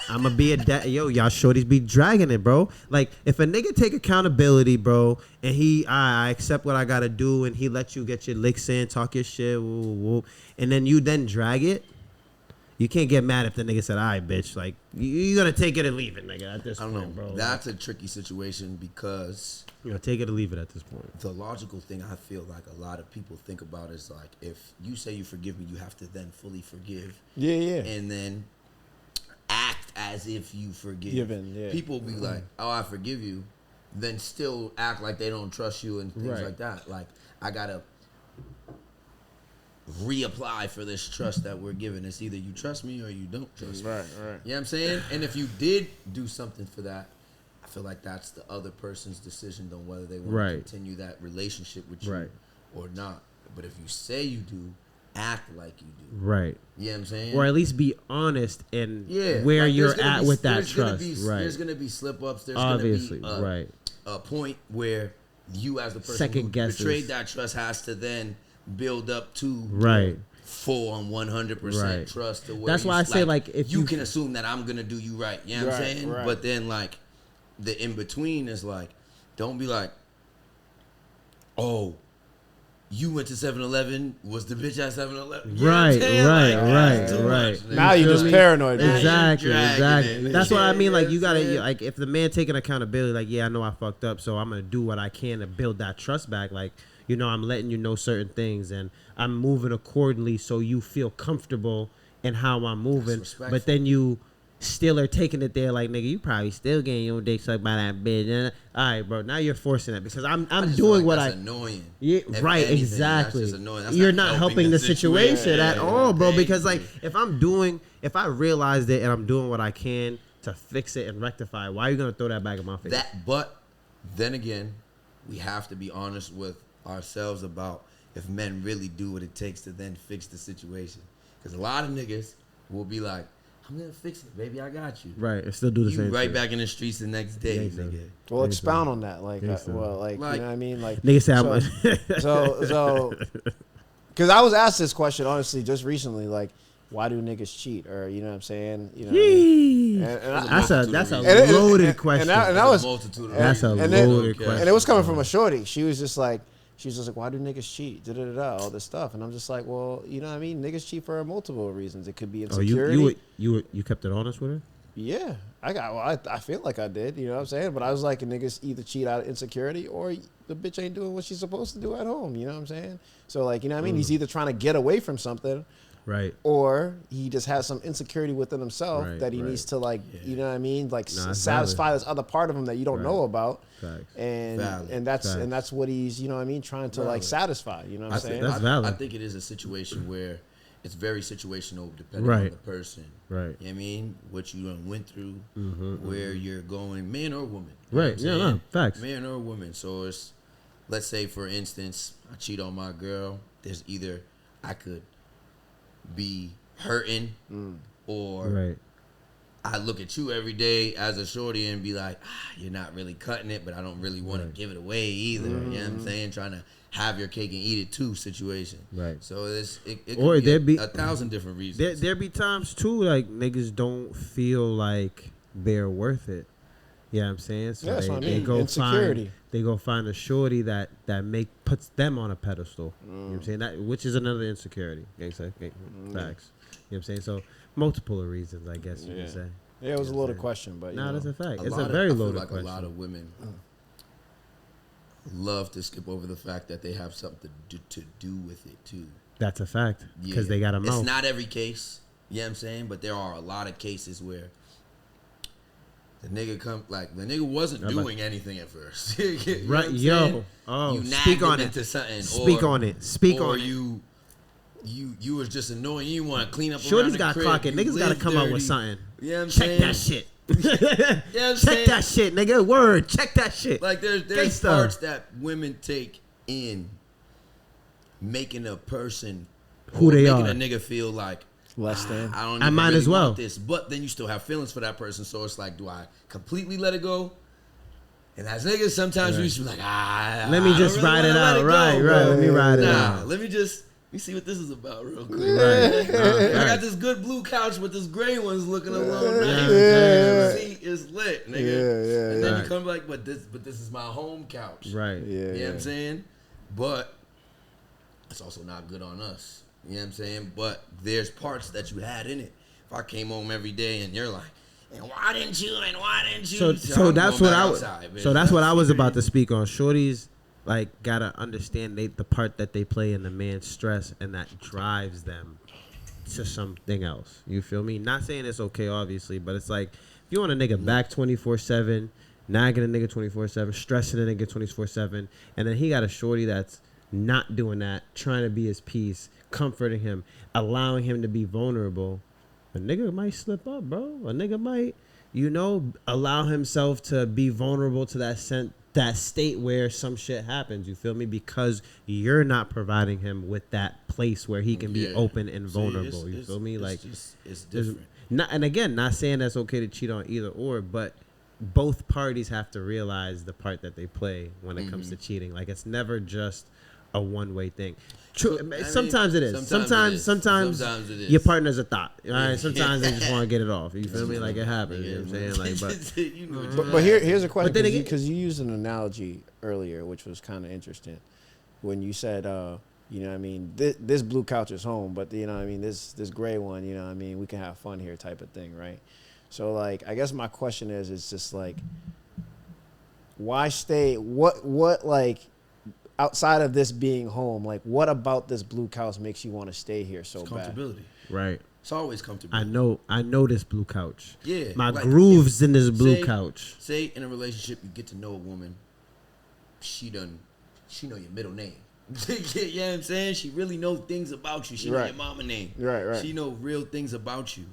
I'm gonna be y'all shorties be dragging it, bro. Like, if a nigga take accountability, bro, and I accept what I gotta do, and he let you get your licks in, talk your shit, woo, woo, woo, and then you drag it, you can't get mad if the nigga said, all right, bitch, like, you gonna take it and leave it, nigga, at this point, bro. That's a tricky situation because you know, take it or leave it at this point. The logical thing I feel like a lot of people think about is like, if you say you forgive me, you have to then fully forgive. Yeah. And then act as if you forgive. People be like, oh, I forgive you, then still act like they don't trust you and things like that. Like, I gotta reapply for this trust that we're given. It's either you trust me or you don't trust me. Right. You know what I'm saying? And if you did do something for that, I feel like that's the other person's decision on whether they want to continue that relationship with you or not. But if you say you do, act like you do. Right. You know what I'm saying? Or at least be honest in where like you're at with that trust. There's going to be slip-ups. There's Obviously, going to be a point where you as the person who betrayed that trust has to then build up to full on 100% trust. To where that's why I say, like, if you can assume that I'm going to do you right. You know what I'm saying? But then, like, the in-between is like, don't be like, oh, you went to 7-Eleven, was the bitch at 7-Eleven? Right. Now you're just paranoid. Exactly. That's what I mean. Like, you gotta, like, if the man taking accountability, like, yeah, I know I fucked up, so I'm gonna do what I can to build that trust back. Like, you know, I'm letting you know certain things, and I'm moving accordingly, so you feel comfortable in how I'm moving. But then you still are taking it there, like, nigga, you probably still getting your dick sucked by that bitch. And, all right, bro, now you're forcing it because I'm doing what that's annoying. Yeah, right, anything, exactly. That's just annoying. That's you're not helping the situation at all, bro. Because, like, if I realized it and I'm doing what I can to fix it and rectify it, why are you gonna throw that back in my face? But then again, we have to be honest with ourselves about if men really do what it takes to then fix the situation. Because a lot of niggas will be like, I'm gonna fix it, baby. I got you. Right, and still do the same. Right thing. Back in the streets the next day, nigga. Well, expound on that, like, you know what I mean, like, nigga say how much. So, because I was asked this question honestly just recently, like, why do niggas cheat, or you know what I'm saying, you know, that's a loaded question. And that was that's a loaded question, and it was coming from a shorty. She was just like, why do niggas cheat? All this stuff. And I'm just like, well, you know what I mean? Niggas cheat for multiple reasons. It could be insecurity. You kept it honest with her? Yeah. I feel like I did, you know what I'm saying? But I was like, niggas either cheat out of insecurity or the bitch ain't doing what she's supposed to do at home, you know what I'm saying? So, like, you know what I mean? He's either trying to get away from something, right, or he just has some insecurity within himself that he needs to, like, you know what I mean, like, satisfy this other part of him that you don't know about. Facts. And that's what he's, you know what I mean, trying to like satisfy, you know what I'm saying? That's valid. I think it is a situation where it's very situational depending on the person. Right. You know what I mean? What you went through, where you're going, man or woman. Right. Yeah, no, facts. Man or woman. So it's, let's say for instance, I cheat on my girl. There's either I could be hurting or I look at you every day as a shorty and be like, you're not really cutting it, but I don't really want to give it away either. You know what I'm saying? Trying to have your cake and eat it too situation. Right. So it could be 1,000 different reasons. There be times too, like, niggas don't feel like they're worth it. You know what I'm saying? So they go find a shorty that puts them on a pedestal. You know what I'm saying? That, which is another insecurity. Facts. You know what I'm saying? So multiple reasons, I guess you could say. Yeah, it was a loaded question, but that's a fact. It's a very loaded question. A lot of women love to skip over the fact that they have something to do with it too. That's a fact, because they got a mouth. It's not every case, you know what I'm saying? But there are a lot of cases where The nigga wasn't doing anything at first. Right, yo. Oh, you speak on it. Into something, speak on it. Speak on it. You was just annoying. You want to clean up Shorty's around the crib. clock it. Niggas got to come dirty. up with something. You know what I'm Check saying? that shit. Check Check that shit, nigga. Word. Check that shit. Like there's parts that women take in making a person who they making are. a nigga feel like less than. I might really as well want this, but then you still have feelings for that person. So it's like, do I completely let it go? And as niggas, sometimes we used to be like, let me just ride it out. Right. Let me ride it out. Let me see what this is about real quick. Right. I got this good blue couch, but this gray one's looking a little nice. See, it's lit, nigga. And then you come like, but this is my home couch. Right. You know what I'm saying? But it's also not good on us. You know what I'm saying? But there's parts that you had in it. If I came home every day and you're like, and why didn't you? So that's what I was about to speak on. Shorties like gotta understand the part that they play in the man's stress, and that drives them to something else. You feel me? Not saying it's okay, obviously, but it's like if you want a nigga back 24/7, nagging a nigga 24/7, stressing a nigga 24/7, and then he got a shorty that's not doing that, trying to be his peace, comforting him, allowing him to be vulnerable. A nigga might slip up, bro. A nigga might, allow himself to be vulnerable to that state where some shit happens. You feel me? Because you're not providing him with that place where he can be open and vulnerable. You feel me? It's different. Not saying that's okay to cheat on either or, but both parties have to realize the part that they play when it comes to cheating. Like, it's never just a one-way thing. True. Sometimes it is. Sometimes it is. Your partner's a thought. All right. Sometimes they just want to get it off. You feel me? Like, it happens. You know what I'm saying? Like, but here's a question. But Because you used an analogy earlier, which was kind of interesting, when you said, this blue couch is home, but this gray one, we can have fun here, type of thing, right? So like, I guess my question is just like, why stay? What like? Outside of this being home, like, what about this blue couch makes you want to stay here so bad? Comfortability. right. It's always comfortability. I know this blue couch. Yeah. My grooves in this blue couch. Say in a relationship you get to know a woman, she know your middle name. You know what I'm saying? She really know things about you. She know your mama name. Right. She know real things about you.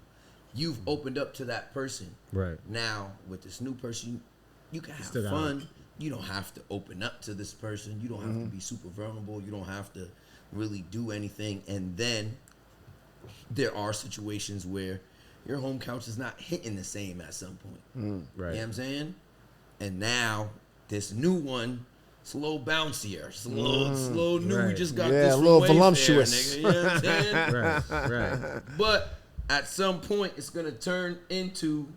You've opened up to that person. Right. Now with this new person, you can have fun. You don't have to open up to this person. You don't have to be super vulnerable. You don't have to really do anything. And then there are situations where your home couch is not hitting the same at some point. Right. You know what I'm saying? And now this new one, it's a little bouncier. It's a little new. We just got this a little from voluptuous. Wayfair, nigga. You know what I'm saying? Right. But at some point, it's going to turn into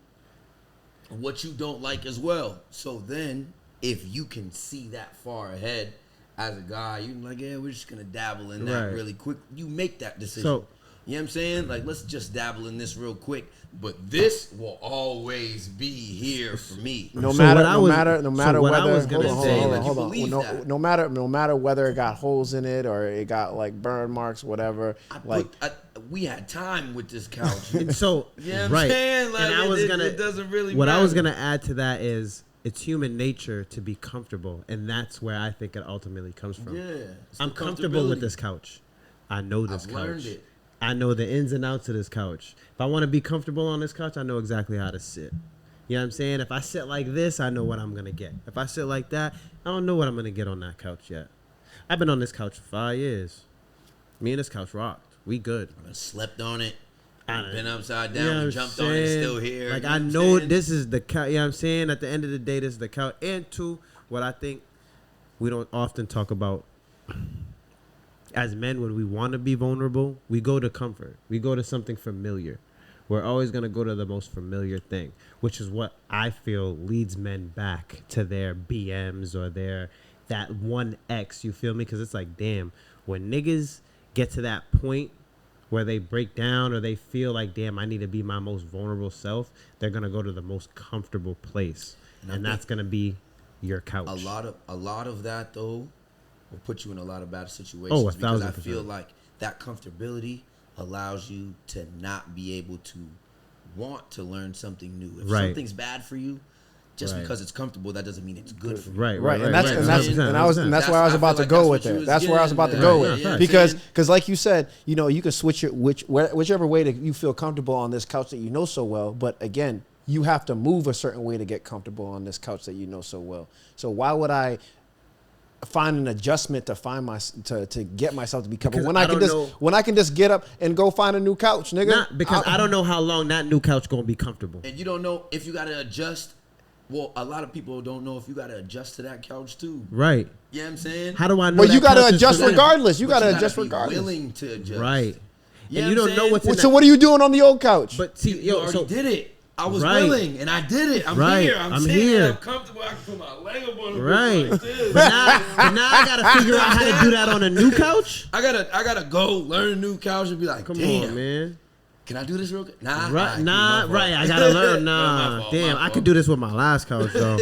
what you don't like as well. So then, if you can see that far ahead as a guy, you're like, yeah, we're just going to dabble in that really quick. You make that decision. So, you know what I'm saying? Like, let's just dabble in this real quick. But this will always be here for me. No matter whether it got holes in it or it got like burn marks, whatever. We had time with this couch. So you know what I'm saying? Like, and it doesn't really what matter. I was gonna add to that is it's human nature to be comfortable, and that's where I think it ultimately comes from. Yeah, I'm comfortable with this couch. I know this couch. Learned it. I know the ins and outs of this couch. If I want to be comfortable on this couch, I know exactly how to sit. You know what I'm saying? If I sit like this, I know what I'm going to get. If I sit like that, I don't know what I'm going to get on that couch yet. I've been on this couch for 5 years. Me and this couch rocked. We good. I slept on it. Been upside down, you know jumped on it, still here. Like, I know this is the couch. You know what I'm saying? At the end of the day, this is the couch. And two, what I think we don't often talk about as men, when we want to be vulnerable, we go to comfort. We go to something familiar. We're always going to go to the most familiar thing, which is what I feel leads men back to their BMs or that one X. You feel me? Because it's like, damn, when niggas get to that point where they break down or they feel like, damn, I need to be my most vulnerable self, they're going to go to the most comfortable place. And that's going to be your couch. A lot of that, though, will put you in a lot of bad situations. Oh, 1,000%. Because I feel like that comfortability allows you to not be able to want to learn something new. If something's bad for you, just because it's comfortable, that doesn't mean it's good for you. Right. And that's where I was about to go with it. That's where I was about to go with it. Because like you said, you know, you can switch it whichever way that you feel comfortable on this couch that you know so well. But again, you have to move a certain way to get comfortable on this couch that you know so well. So why would I find an adjustment to get myself to be comfortable when I can just get up and go find a new couch, nigga? Because I don't know how long that new couch gonna be comfortable. And you don't know if you gotta adjust. Well, a lot of people don't know if you gotta adjust to that couch too. Right. You know what I'm saying? How do I know? Well, you gotta adjust regardless. You gotta adjust regardless. Willing to adjust. Right. You and you don't know what's in So what are you doing on the old couch? But see, you already did it. I was willing, and I did it. I'm here. I'm here. I'm comfortable. I can put my leg up on the right. like this. But now I gotta figure out how to do that on a new couch. I gotta go learn a new couch and be like, come damn, on, man. Can I do this real quick? Nah. Right. I gotta learn. Nah. Damn, I could do this with my last couch though.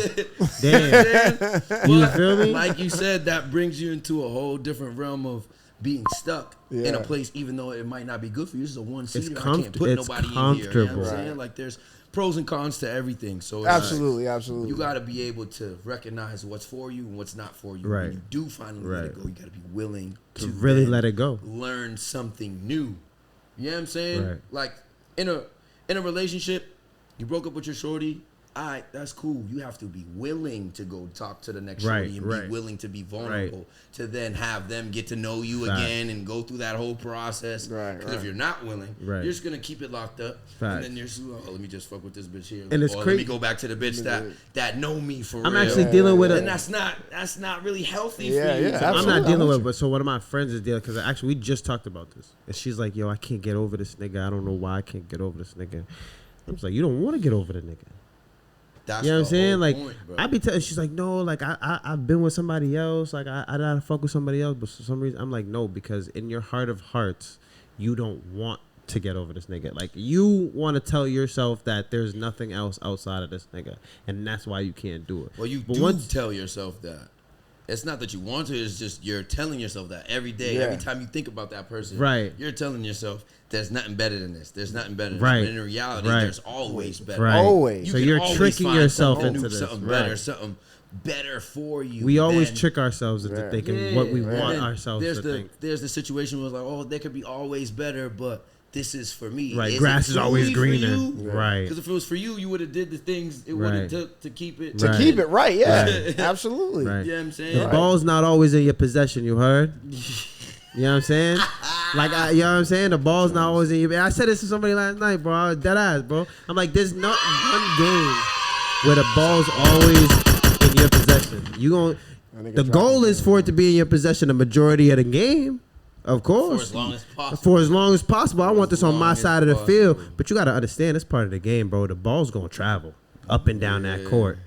Damn. You feel me? Like you said, that brings you into a whole different realm of being stuck in a place, even though it might not be good for you. This is a one-seater. I can't put nobody in here. You know what I'm saying? Like there's pros and cons to everything. So absolutely. You got to be able to recognize what's for you and what's not for you. Right. When you do finally let it go, you got to be willing to really let it go. Learn something new. You know what I'm saying? Right. Like in a relationship, you broke up with your shorty. All right, that's cool. You have to be willing to go talk to the next shorty and be willing to be vulnerable to then have them get to know you again and go through that whole process. Because if you're not willing, you're just going to keep it locked up. And then you're just, let me just fuck with this bitch here. And it's let me go back to the bitch that know me for real. I'm actually dealing with and that's not really healthy for you. I'm not dealing with it, but so one of my friends is dealing, because actually we just talked about this. And she's like, yo, I can't get over this nigga. I don't know why I can't get over this nigga. I'm just like, you don't want to get over the nigga. That's you know what I'm saying? Like, point, I be telling, she's like, no, like I've been with somebody else. Like I gotta fuck with somebody else, but for some reason I'm like, no, because in your heart of hearts, you don't want to get over this nigga. Like you want to tell yourself that there's nothing else outside of this nigga, and that's why you can't do it. Well, you tell yourself that. It's not that you want to. It's just you're telling yourself that every day. Every time you think about that person, you're telling yourself there's nothing better than this. There's nothing better than this. But in reality, there's always better. Always. So you're tricking yourself into this. Something better, something better for you. We always trick ourselves into thinking what we want ourselves to think. There's the situation where it's like, oh, there could be always better, but this is for me. Right, grass is always greener. Right. Because if it was for you, you would have did the things it would have took to keep it. To keep it right, absolutely. Right. You know what I'm saying? The ball's not always in your possession, you heard? You know what I'm saying? Like, you know what I'm saying? The ball's not always in your... I said this to somebody last night, bro. I was dead ass, bro. I'm like, there's not one game where the ball's always in your possession. The goal is for it to be in your possession the majority of the game. Of course. For as long as possible. For as long as possible. I want this on my side of the field. But you got to understand, it's part of the game, bro. The ball's going to travel up and down that court.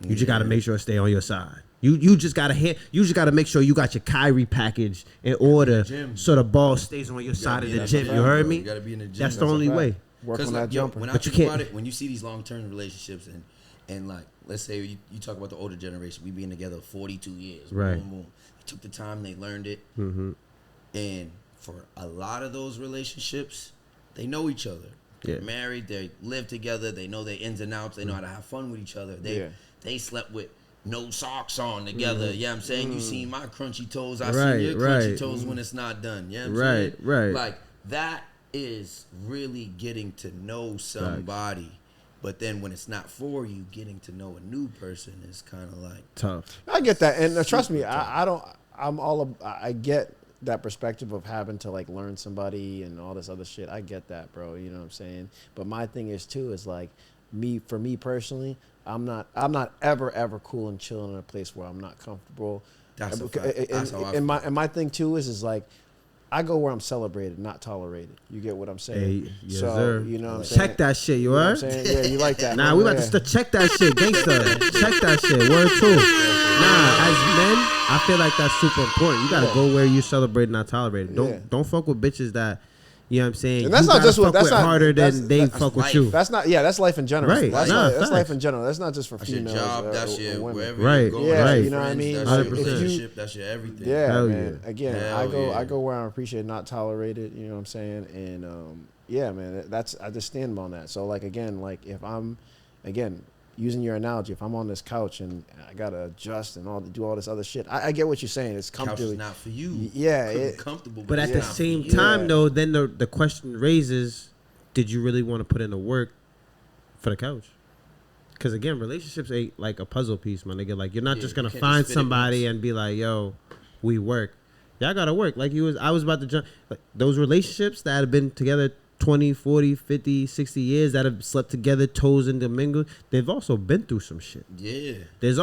You just got to make sure it stay on your side. You just got to make sure you got your Kyrie package in order so the ball stays on your side of the gym. You heard me? You got to be in the gym. That's the only way. Work on that jumper. When I think about it, when you see these long-term relationships and like, let's say you talk about the older generation, we been together 42 years. Right. Boom, boom. They took the time, they learned it. Mm-hmm. And for a lot of those relationships, they know each other. They're married, they live together, they know their ins and outs, they know how to have fun with each other. They slept with no socks on together. You know what I'm saying? You seen my crunchy toes, I seen your crunchy toes when it's not done. You know what I'm saying? Right. Like, that is really getting to know somebody. But then when it's not for you, getting to know a new person is kind of like tough. I get that. And trust me, I get that perspective of having to like learn somebody and all this other shit. I get that, bro. You know what I'm saying? But my thing is too is like for me personally, I'm not ever cool and chilling in a place where I'm not comfortable. That's a fact. That's how I feel. And my thing too is like I go where I'm celebrated, not tolerated. You get what I'm saying? Hey, yes, so sir. you know what I'm saying? Check that shit, you heard? Yeah, you like that. Nah, we about to check that shit, gangster. Check that shit. Word too. Nah, as men, I feel like that's super important. You gotta go where you celebrate, not tolerated. Don't fuck with bitches that, you know what I'm saying? And that's you not just fuck that's with not harder that's, than they that's fuck life. with you. That's not. Yeah, that's life in general. Right. That's life in general. That's not just for that's females. your job. That's or your women. wherever right. you go. Yeah, you know what I mean. That's your relationship. That's your everything. Yeah, Hell man. Yeah. Again, Hell I go where I'm appreciated, not tolerated. You know what I'm saying? And yeah, man. I just stand on that. So like again, like if I'm, again, using your analogy, if I'm on this couch and I gotta adjust and do all this other shit, I get what you're saying. It's comfortable. Couch is not for you. Yeah, it's comfortable. But at the same time, though, then the question raises: did you really want to put in the work for the couch? Because again, relationships ain't like a puzzle piece, my nigga. Like you're not just gonna find somebody and be like, "Yo, we work." Y'all gotta work. Like I was about to jump. Like, those relationships that have been together 20, 40, 50, 60 years, that have slept together, toes in the mingle, they've also been through some shit. Yeah. They've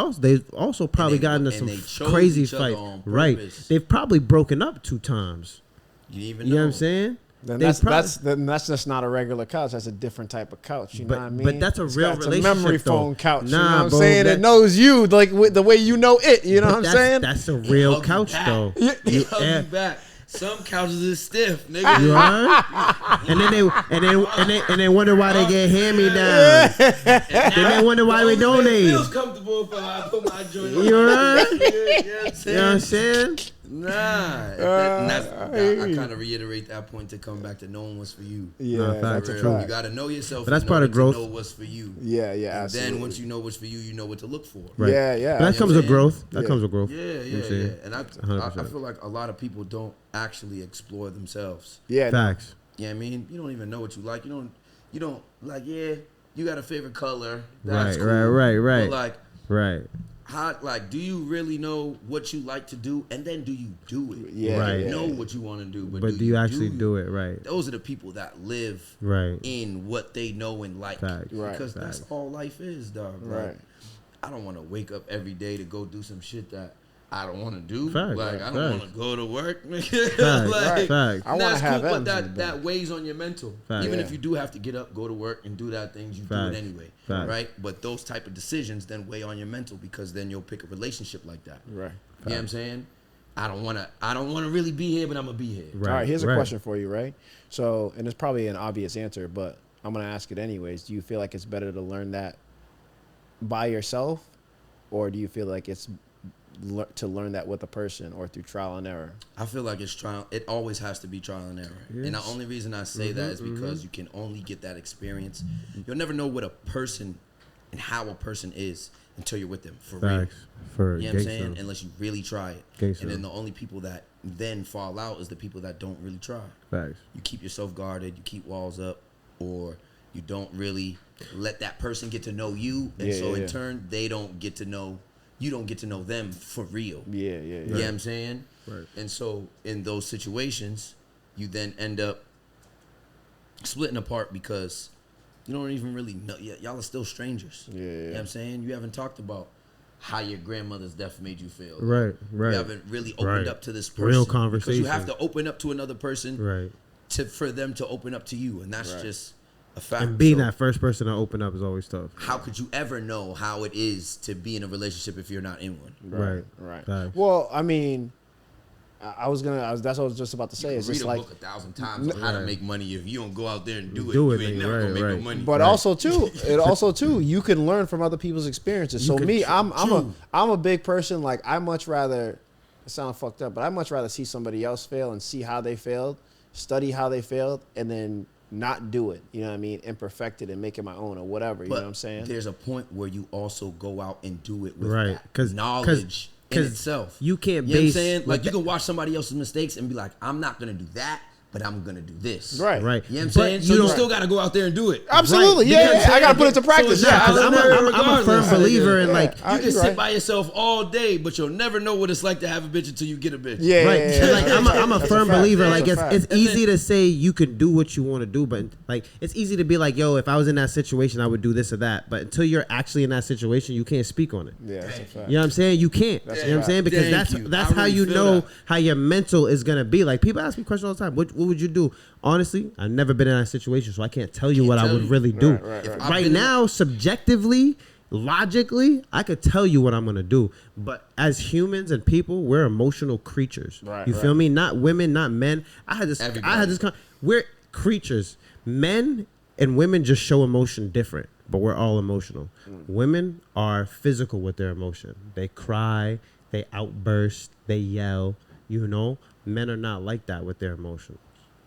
also probably gotten into some crazy fight. Right. They've probably broken up 2 times. You know what I'm saying? Then that's just not a regular couch. That's a different type of couch. You know what I mean? But that's a real relationship. It's a memory foam couch. Nah, you know what I'm bro, saying? It knows you like the way you know it. You know what I'm saying? That's a real couch, though. You back. Some couches is stiff, nigga. You heard? and they wonder why they get hand-me-downs. Then they wonder why we donate. It feels comfortable if I put my joint on. You heard? You know what I'm saying? Nah. I kind of reiterate that point to come back to knowing what's for you. Yeah, that's a fact. You got to know yourself. But that's part of growth. Know what's for you. Yeah, and absolutely. then once you know what's for you, you know what to look for. Right. Yeah. But that comes with growth. That comes with growth. Yeah. And I feel like a lot of people don't actually explore themselves. Yeah. Facts. Yeah, I mean, you don't even know what you like. You don't like. Yeah, you got a favorite color. That's cool. Right. But like, right. how, like, do you really know what you like to do, and then do you do it? Yeah, right. You know what you want to do, but do you actually do it? Right. Those are the people that live in what they know and like. Facts. Right. Because that's all life is, dog. Right. Like, I don't want to wake up every day to go do some shit that I don't want to do. Facts. Like, I don't want to go to work. Facts. Like, Facts. I want to have cool, but that weighs on your mental. Facts. Even if you do have to get up, go to work, and do that things, you do it anyway. Facts. Right? But those type of decisions then weigh on your mental, because then you'll pick a relationship like that. Right. You know what I'm saying? I don't want to really be here, but I'm going to be here. Right. All right, here's a question for you, right? So, and it's probably an obvious answer, but I'm going to ask it anyways. Do you feel like it's better to learn that by yourself, or do you feel like it's to learn that with a person or through trial and error? I feel like it's trial. It always has to be trial and error. Yes. And the only reason I say that is because you can only get that experience. You'll never know what a person and how a person is until you're with them for real. You know what I'm saying? Unless you really try it. And then the only people that then fall out is the people that don't really try. Facts. You keep yourself guarded, you keep walls up, or you don't really let that person get to know you, and in turn they don't get to know you, don't get to know them for real. Yeah. You know what I'm saying? Right. And so in those situations, you then end up splitting apart because you don't even really know. Y'all are still strangers. Yeah. You know what I'm saying? You haven't talked about how your grandmother's death made you feel. Right. You haven't really opened up to this person. Real conversation. Because you have to open up to another person to for them to open up to you. And that's just a fact. And being that first person to open up is always tough. How could you ever know how it is to be in a relationship if you're not in one? Right. Well, I mean, that's what I was just about to say. It's just read a like book 1,000 times on how to make money. If you don't go out there and do it, you ain't never gonna make no money. But also too, you can learn from other people's experiences. So me, I'm a big person. Like, I much rather, it sounds fucked up, but I much rather see somebody else fail and see how they failed, study how they failed, and then not do it. You know what I mean? And perfect it and make it my own or whatever. You know what I'm saying? There's a point where you also go out and do it with that knowledge in itself. You can't you know what I'm saying? Like, you can watch somebody else's mistakes and be like, I'm not going to do that, but I'm going to do this. Right. You know what I'm saying? So you still got to go out there and do it. Absolutely. Yeah. I got to put it to practice. I'm a firm believer in, like, you can sit by yourself all day, but you'll never know what it's like to have a bitch until you get a bitch. Yeah. Like, I'm a firm believer. Like, it's easy to say you can do what you want to do, but like, it's easy to be like, yo, if I was in that situation, I would do this or that. But until you're actually in that situation, you can't speak on it. Yeah, that's a fact. You know what I'm saying? You can't. You know what I'm saying? Because that's how you know how your mental is gonna be. Like, people ask me questions all the time. What would you do? Honestly, I've never been in that situation, so I can't tell you what I would really do. Right now, subjectively, logically, I could tell you what I'm gonna do. But as humans and people, we're emotional creatures. You feel me? Not women, not men. We're creatures. Men and women just show emotion different, but we're all emotional. Women are physical with their emotion. They cry, they outburst, they yell. You know, men are not like that with their emotion.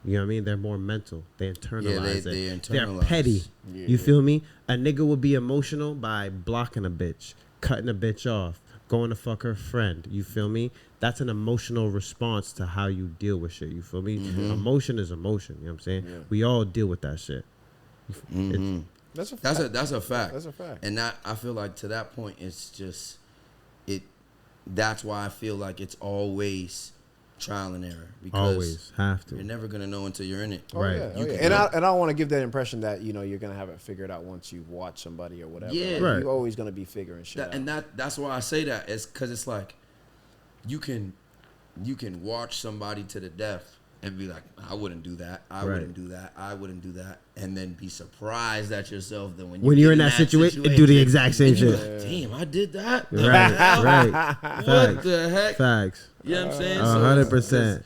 You know what I mean? They're more mental. They internalize it. They're internalize. petty. Yeah. You feel me? A nigga will be emotional by blocking a bitch, cutting a bitch off, going to fuck her friend. You feel me? That's an emotional response to how you deal with shit. You feel me? Emotion is emotion. You know what I'm saying? Yeah. We all deal with that shit. That's a fact. That's a fact. That's a fact. And that, I feel like to that point, it's just that's why I feel like it's always trial and error, because always have to. You're never gonna know until you're in it. Oh, right. Yeah, oh, yeah. And I don't want to give that impression that you're gonna have it figured out once you watch somebody or whatever. Yeah, like, you're always gonna be figuring shit out. And that's why I say that. It's because it's like you can watch somebody to the death and be like, I wouldn't do that. I wouldn't do that. I wouldn't do that. And then be surprised at yourself that when you're in that situation, do the exact same shit. Like, damn, I did that. Right. What the heck? Facts. You know what I'm saying? 100%.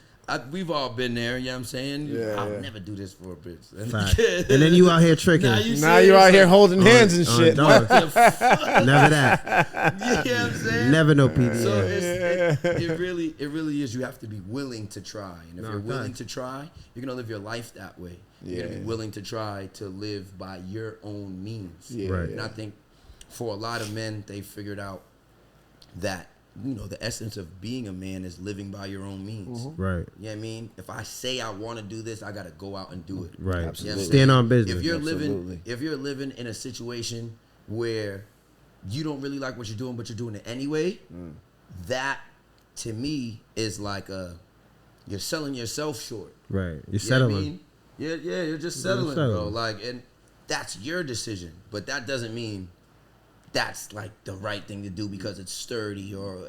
We've all been there, you know what I'm saying? Yeah, I'll never do this for a bitch. And then you out here tricking. Now you out here holding hands and shit. Never that. You know what I'm saying? Never no PD. So it really is. You have to be willing to try. And if you're willing to try, you're going to live your life that way. You're going to be willing to try to live by your own means. Yeah. Right. And I think for a lot of men, they figured out that the essence of being a man is living by your own means. Right. You know what I mean? If I say I want to do this, I got to go out and do it. Right. Absolutely. Stand on business. If you're living in a situation where you don't really like what you're doing, but you're doing it anyway, that to me is like you're selling yourself short. Right. You're settling. What I mean? Yeah, you're just settling, bro. Like, and that's your decision, but that doesn't mean that's like the right thing to do because it's sturdy or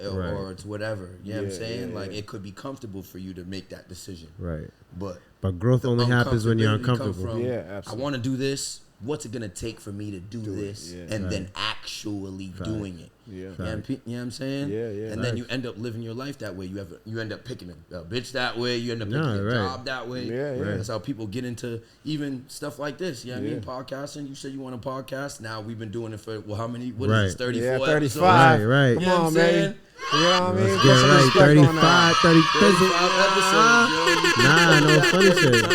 it's whatever. You know what I'm saying? Like, it could be comfortable for you to make that decision. Right. But growth only happens when you're uncomfortable. Yeah, absolutely. I want to do this. What's it going to take for me to do this? And then actually doing it. Yeah. You know what I'm saying? Yeah. And then you end up living your life that way. You end up picking a bitch that way. You end up picking a job that way. Yeah. That's how people get into even stuff like this. You know what I mean? Podcasting. You said you want a podcast. Now we've been doing it for, what is this, 34 yeah, 35. episodes? Right. Come on, man. You know what I mean? Let's get right. 35, 30 pesos. Episodes, yo. Nah, no funny shit. No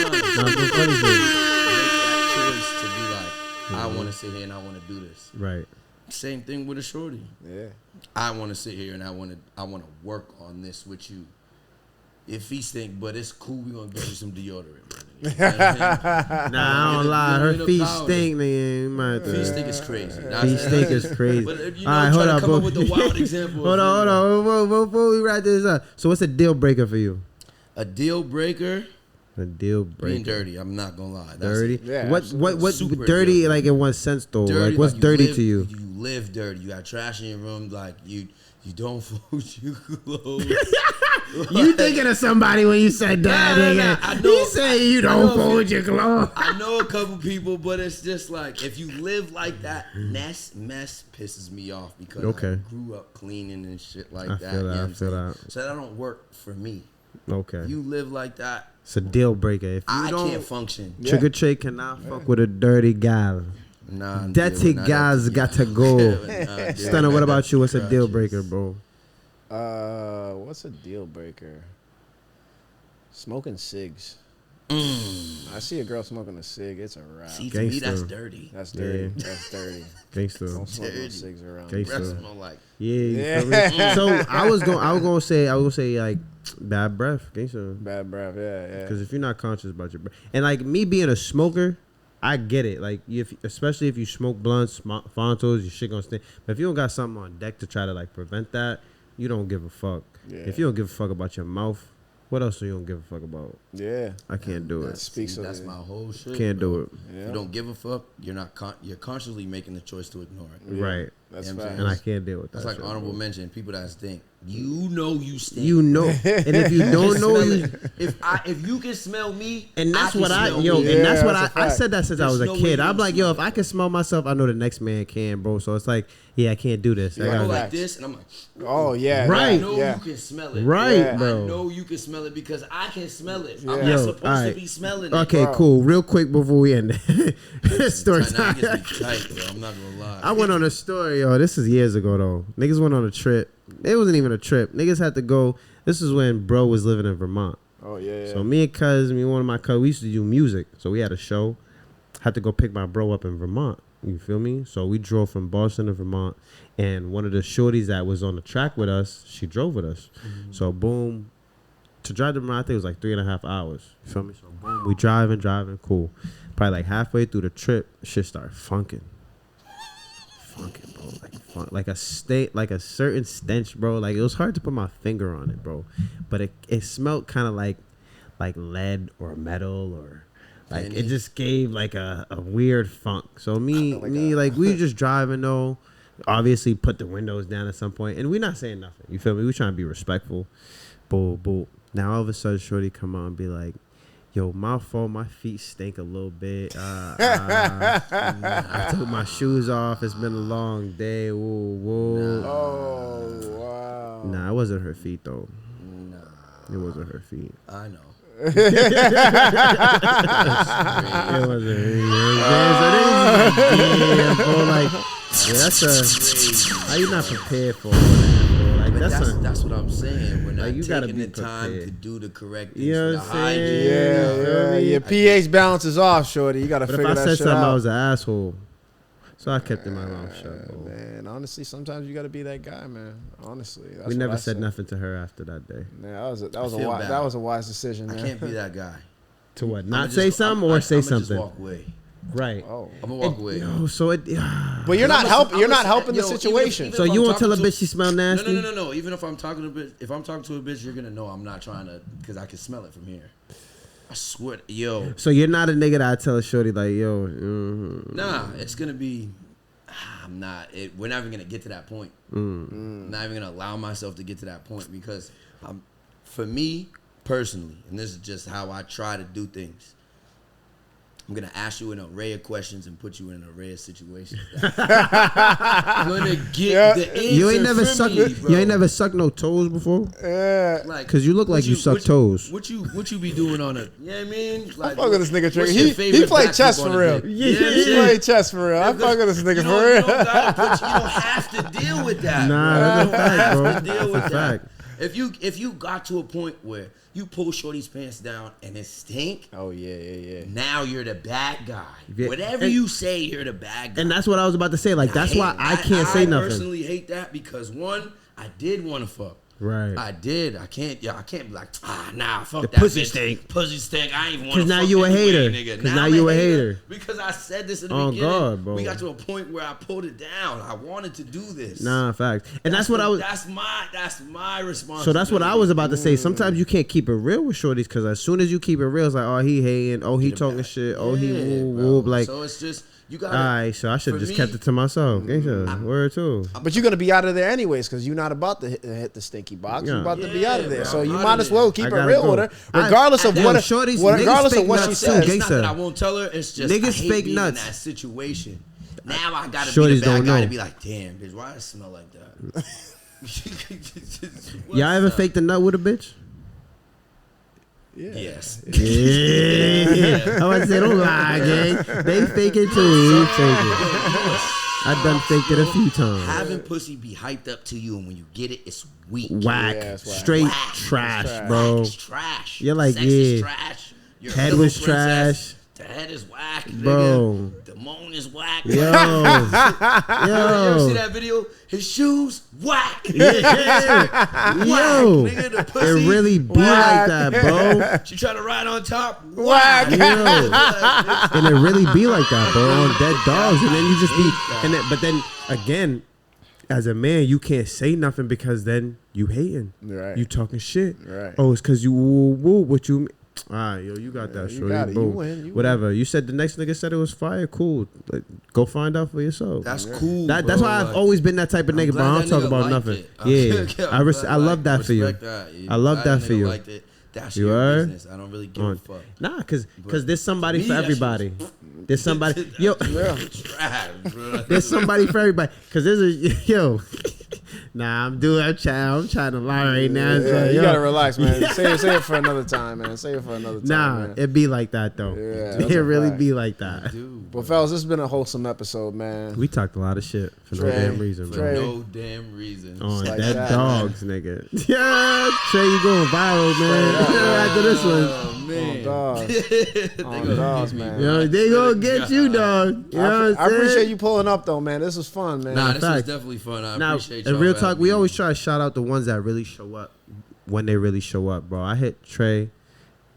funny shit. I want to sit here and I want to do this. Right. Same thing with a shorty. Yeah. I want to sit here and I want to work on this with you. If he stink, but it's cool, we gonna get you some deodorant. Nah, I don't lie. Her feet stink, nigga. Feet stink is crazy. Feet stink is crazy. But all right, hold on, come up with the wild example. Hold on. Before we wrap this up, so what's a deal breaker for you? A deal breaker. A deal breaker. Being dirty, I'm not gonna lie. Dirty. Yeah, what dirty like in what sense though? Dirty, like what's dirty to you? You live dirty. You got trash in your room. Like you don't fold your clothes. You thinking of somebody when you said that, nigga? I know. You say you don't fold your clothes. I know a couple people, but it's just like if you live like that, mess pisses me off because I grew up cleaning and shit like that. I feel that. So that don't work for me. Okay. You live like that. It's a deal breaker. If you I can't function. Trigga Tre cannot fuck with a dirty gal. Nah, dirty guys got to go. Stunna, what about you? What's a deal breaker, bro? What's a deal breaker? Smoking cigs. I see a girl smoking a cig, it's a wrap. See, to me, that's dirty. That's dirty. Yeah. That's dirty. Gangster. Don't smoke no cigs around. Gangster. Smell like. Yeah. So I was gonna say like bad breath. Gangster. Bad breath. Yeah. Because if you're not conscious about your breath, and like me being a smoker, I get it. Like especially if you smoke blunts, Fontos, your shit gonna stink. But if you don't got something on deck to try to like prevent that, you don't give a fuck. Yeah. If you don't give a fuck about your mouth, what else do you don't give a fuck about? Yeah, I can't do it. That's my whole shit. Can't do it. Yeah. If you don't give a fuck, you're consciously making the choice to ignore it. Yeah. Right. That's right. And I can't deal with that. That's like honorable mention. People that stink. You know you stink. You know, and if you don't know, if you can smell me, and that's what and that's what I said that since I was a kid. I'm like, yo, if I can smell myself, I know the next man can, bro. So it's like, yeah, I can't do this. I go like this, and I'm like, oh yeah, right. I know you can smell it, right, bro. I know you can smell it because I can smell it. I'm not supposed to be smelling it. Okay, cool. Real quick before we end story time. Tight, bro. I'm not gonna lie. I went on a story, yo. This is years ago though. Niggas went on a trip. It wasn't even a trip. Niggas had to go. This is when bro was living in Vermont. Oh yeah. So me and one of my cousins, we used to do music. So we had a show. Had to go pick my bro up in Vermont. You feel me? So we drove from Boston to Vermont, and one of the shorties that was on the track with us, she drove with us. So boom, to drive to Vermont, I think it was like 3.5 hours. You feel me? So boom, we driving, cool. Probably like halfway through the trip, shit started funking, bro, like a certain stench, bro. Like it was hard to put my finger on it, bro, but it smelled kind of like lead or metal or. Like it just gave like a weird funk. So me, we just driving though. Obviously put the windows down at some point, and we not saying nothing. You feel me? We trying to be respectful. Boo. Now all of a sudden, shorty come on and be like, "Yo, my fault. My feet stink a little bit. I took my shoes off. It's been a long day. Whoa. Oh wow. Nah, it wasn't her feet though. Nah, it wasn't her feet. I know. It wasn't. How you not prepared for that, bro? Like that's what I'm saying. We're not like, you gotta taking be the time prepared. to do the correct things. You know for what the I'm hygiene. saying? Yeah. Your pH balance is off, shorty. You gotta But figure if I that said shit something, out. I was an asshole. So I kept my mouth shut, bro. Man, honestly, sometimes you gotta be that guy, man. Honestly, that's We what never I said nothing to her after that day. Yeah, that was a wise decision, man. I can't be that guy. To what? Not say something or say something? Just walk away. Right. Oh. I'm gonna walk away. No, so it. But you're not helping. You're not helping the situation. So you won't tell a bitch she smell nasty? No. Even if I'm talking to a bitch, you're gonna know I'm not trying to, because I can smell it from here. I swear, yo. So you're not a nigga that I tell a shorty like, yo. Nah, it's gonna be. I'm not. We're not even gonna get to that point. I'm not even gonna allow myself to get to that point because, for me personally, and this is just how I try to do things. I'm gonna ask you an array of questions and put you in an array of situations. I'm gonna get the answer. You ain't never from me, bro. You ain't never sucked no toes before. Like, cause you look like you suck toes. What you be doing on a? You know what I mean? Like, I fuck with this nigga Trigga. what's your He favorite played back chess flip for on a real. dick? He played chess for real. I fuck with this nigga for real. You don't have to deal with that. Nah, bro. that's a fact, bro. You don't have to deal with That's a that. fact. If you got to a point where you pull shorty's pants down and it stink, Oh yeah. now you're the bad guy. Yeah. Whatever you say, you're the bad guy. And that's what I was about to say. Like that's why I can't say I nothing. personally hate that because one, I did want to fuck. Right. I did. I can't be like, nah, fuck The that pussy bitch. stink. Pussy stink. I ain't want to. Because now fuck you a anyway, hater. nigga. Because now I'm you a hater. Because I said this in the Oh, beginning. God, bro. We got to a point where I pulled it down. I wanted to do this. Nah, fact. And that's what I was. That's my responsibility. So that's what I was about to say. Sometimes you can't keep it real with shorties because as soon as you keep it real, it's like, oh, he hating, oh, he talking shit, oh, he whoop. Like, so it's just you got. all right, so I should have just kept it to myself. Word too. But you're gonna be out of there anyways because you're not about to hit the stinky box. You're about to be out of there. bro, So you I'm might out as of well there. keep I it real gotta with her, go. regardless of what shorties, regardless niggas of what fake she nuts too, says. gangsta. It's not that I won't tell her. It's just Niggas I hate fake being nuts. in that situation. Now I gotta Shorties be the bad don't guy know. to be like, damn, bitch, why does it smell like that? Y'all ever faked a nut with a bitch? Yes. Yeah. I was say don't lie, gang. They fake it too. We fake it. I done faked it a few times. Having pussy be hyped up to you, and when you get it, it's weak. Whack. Yeah, it's whack. Straight Whack. trash, It's bro. It's trash. You're like, Sex is yeah. trash. Your Head little was princess, trash. The head is whack, Bro. nigga. The moan is whack. Yo. You ever see Yo. that video? His shoes, whack. Yeah. Yo. Nigga, the pussy, It really be whack. like that, bro. She try to ride on top, Whack. Yo. And it really be like that, bro, on dead dogs. And then you just be, but then again, as a man, you can't say nothing because then you hating. Right. You talking shit. Right. Oh, it's because you woo what you. All right, yo, you got that, you shorty. got it. Boom. You win. You Whatever. You said the next nigga said it was fire. Cool. Like, go find out for yourself. That's cool. That's bro. why I've always been that type of nigga, but I don't talk about nothing. Yeah, I love that for you. I love that for you. Like that. That's You your heard? business. I don't really give a fuck. Nah, cause there's somebody me, for that everybody. There's somebody. Yo, Trash, bro. there's somebody for everybody. Cause there's a Nah, I'm trying to lie right now. Yeah, you gotta relax, man. Say it for another time, man. Say it for another time. Nah, man. it be like that though. Yeah, it really be like that. Well, fellas, this has been a wholesome episode, man. We talked a lot of shit for no damn reason, man. For no damn reason. On like dead that, dogs, nigga. Yeah, Trey, you going viral, man. After this one. Oh, man. Dogs, man. Yo, they gonna get you, dog. You know what I appreciate you pulling up, though, man. This was fun, man. Nah, this was definitely fun. I appreciate you. And real talk, we always try to shout out the ones that really show up when they really show up, bro. I hit Trey.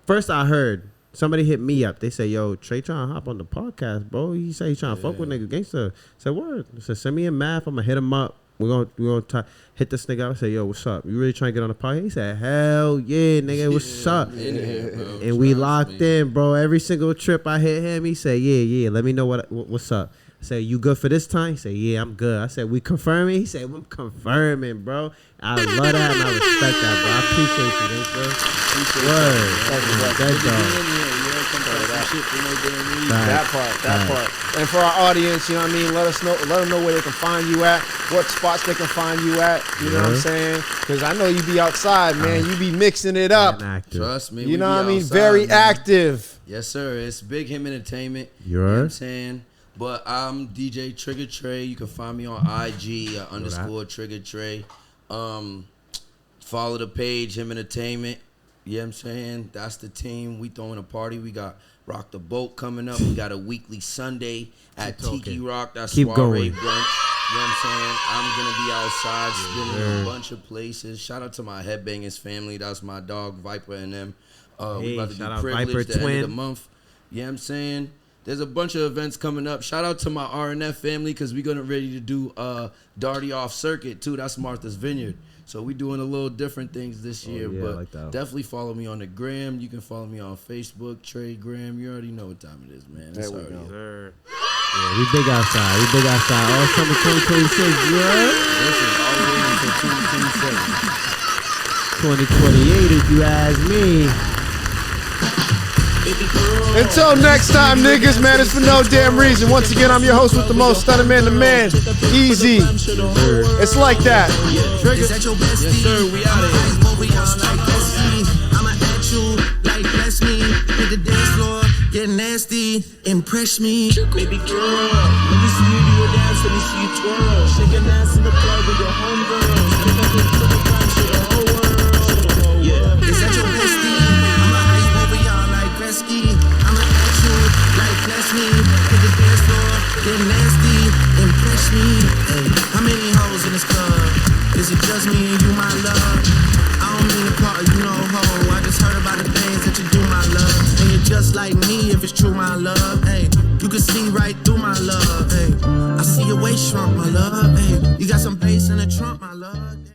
First, I heard somebody hit me up. They say, "Yo, Trey trying to hop on the podcast, bro. He say he trying to fuck with nigga gangster." I said, "Word." I said, "Send me a math. I'm gonna hit him up. We're gonna hit this nigga up." I said, "Yo, what's up? You really trying to get on the podcast?" He said, "Hell yeah, nigga, what's up?" And we locked in, bro. Every single trip I hit him, he said, "Yeah. Let me know what's up." I said, "You good for this time?" He said, "Yeah, I'm good." I said, "We confirming?" He said, "I'm confirming, bro." I love that and I respect that, bro. I appreciate you, bro. Word. That part. And for our audience, you know what I mean? Let them know where they can find you at, what spots they can find you at. You know what I'm saying? Because I know you be outside, man. You be mixing it up. Trust me. You know what I mean? Very active. Yes, sir. It's Big Him Entertainment. You know what I'm heard? saying? But I'm DJ Trigga Tre. You can find me on IG _ Trigga Tre. Follow the page, Him Entertainment. You know what I'm saying? That's the team. We throwing a party. We got Rock the Boat coming up. We got a weekly Sunday at Tiki Rock. That's Keep soiree going. brunch. You know what I'm saying? I'm going to be outside spinning a bunch of places. Shout out to my Headbangers family. That's my dog, Viper, and them. We about to shout do out Privilege Viper the end Twin. of the month. You know what I'm saying? There's a bunch of events coming up. Shout out to my RNF family because we're going to ready to do Darty Off Circuit, too. That's Martha's Vineyard. So we doing a little different things this year. yeah, but like that. definitely follow me on the gram. You can follow me on Facebook, Trey Graham. You already know what time it is, man. There we go. Yeah, we big outside. All summer 2026, yeah? This is all the way until 2027. 2028, if you ask me. Until next time, niggas, man, it's for no damn reason. Once again, I'm your host with the most, Stunna Man, the man. Easy. It's like that. Is that your bestie? Yes, sir, we out of here. I'ma at you like bless me. Hit the dance floor, get nasty, impress me. Baby girl, let me see you do a dance, let me see you twirl. Shake your ass in the club with your homegirls. Pick up the crime to the whole world. Yeah. Is that your bestie? I'ma hype over y'all like Gretzky. I'ma at you like bless me. Hit the dance floor, get nasty, impress me. Hey, how many hoes in this club? Is it just me and you, my love? I don't mean to call you no hoe. I just heard about the things that you do, my love. And you're just like me if it's true, my love. Hey, you can see right through my love. Hey, I see your waist shrunk, my love. Hey, you got some bass in the trunk, my love.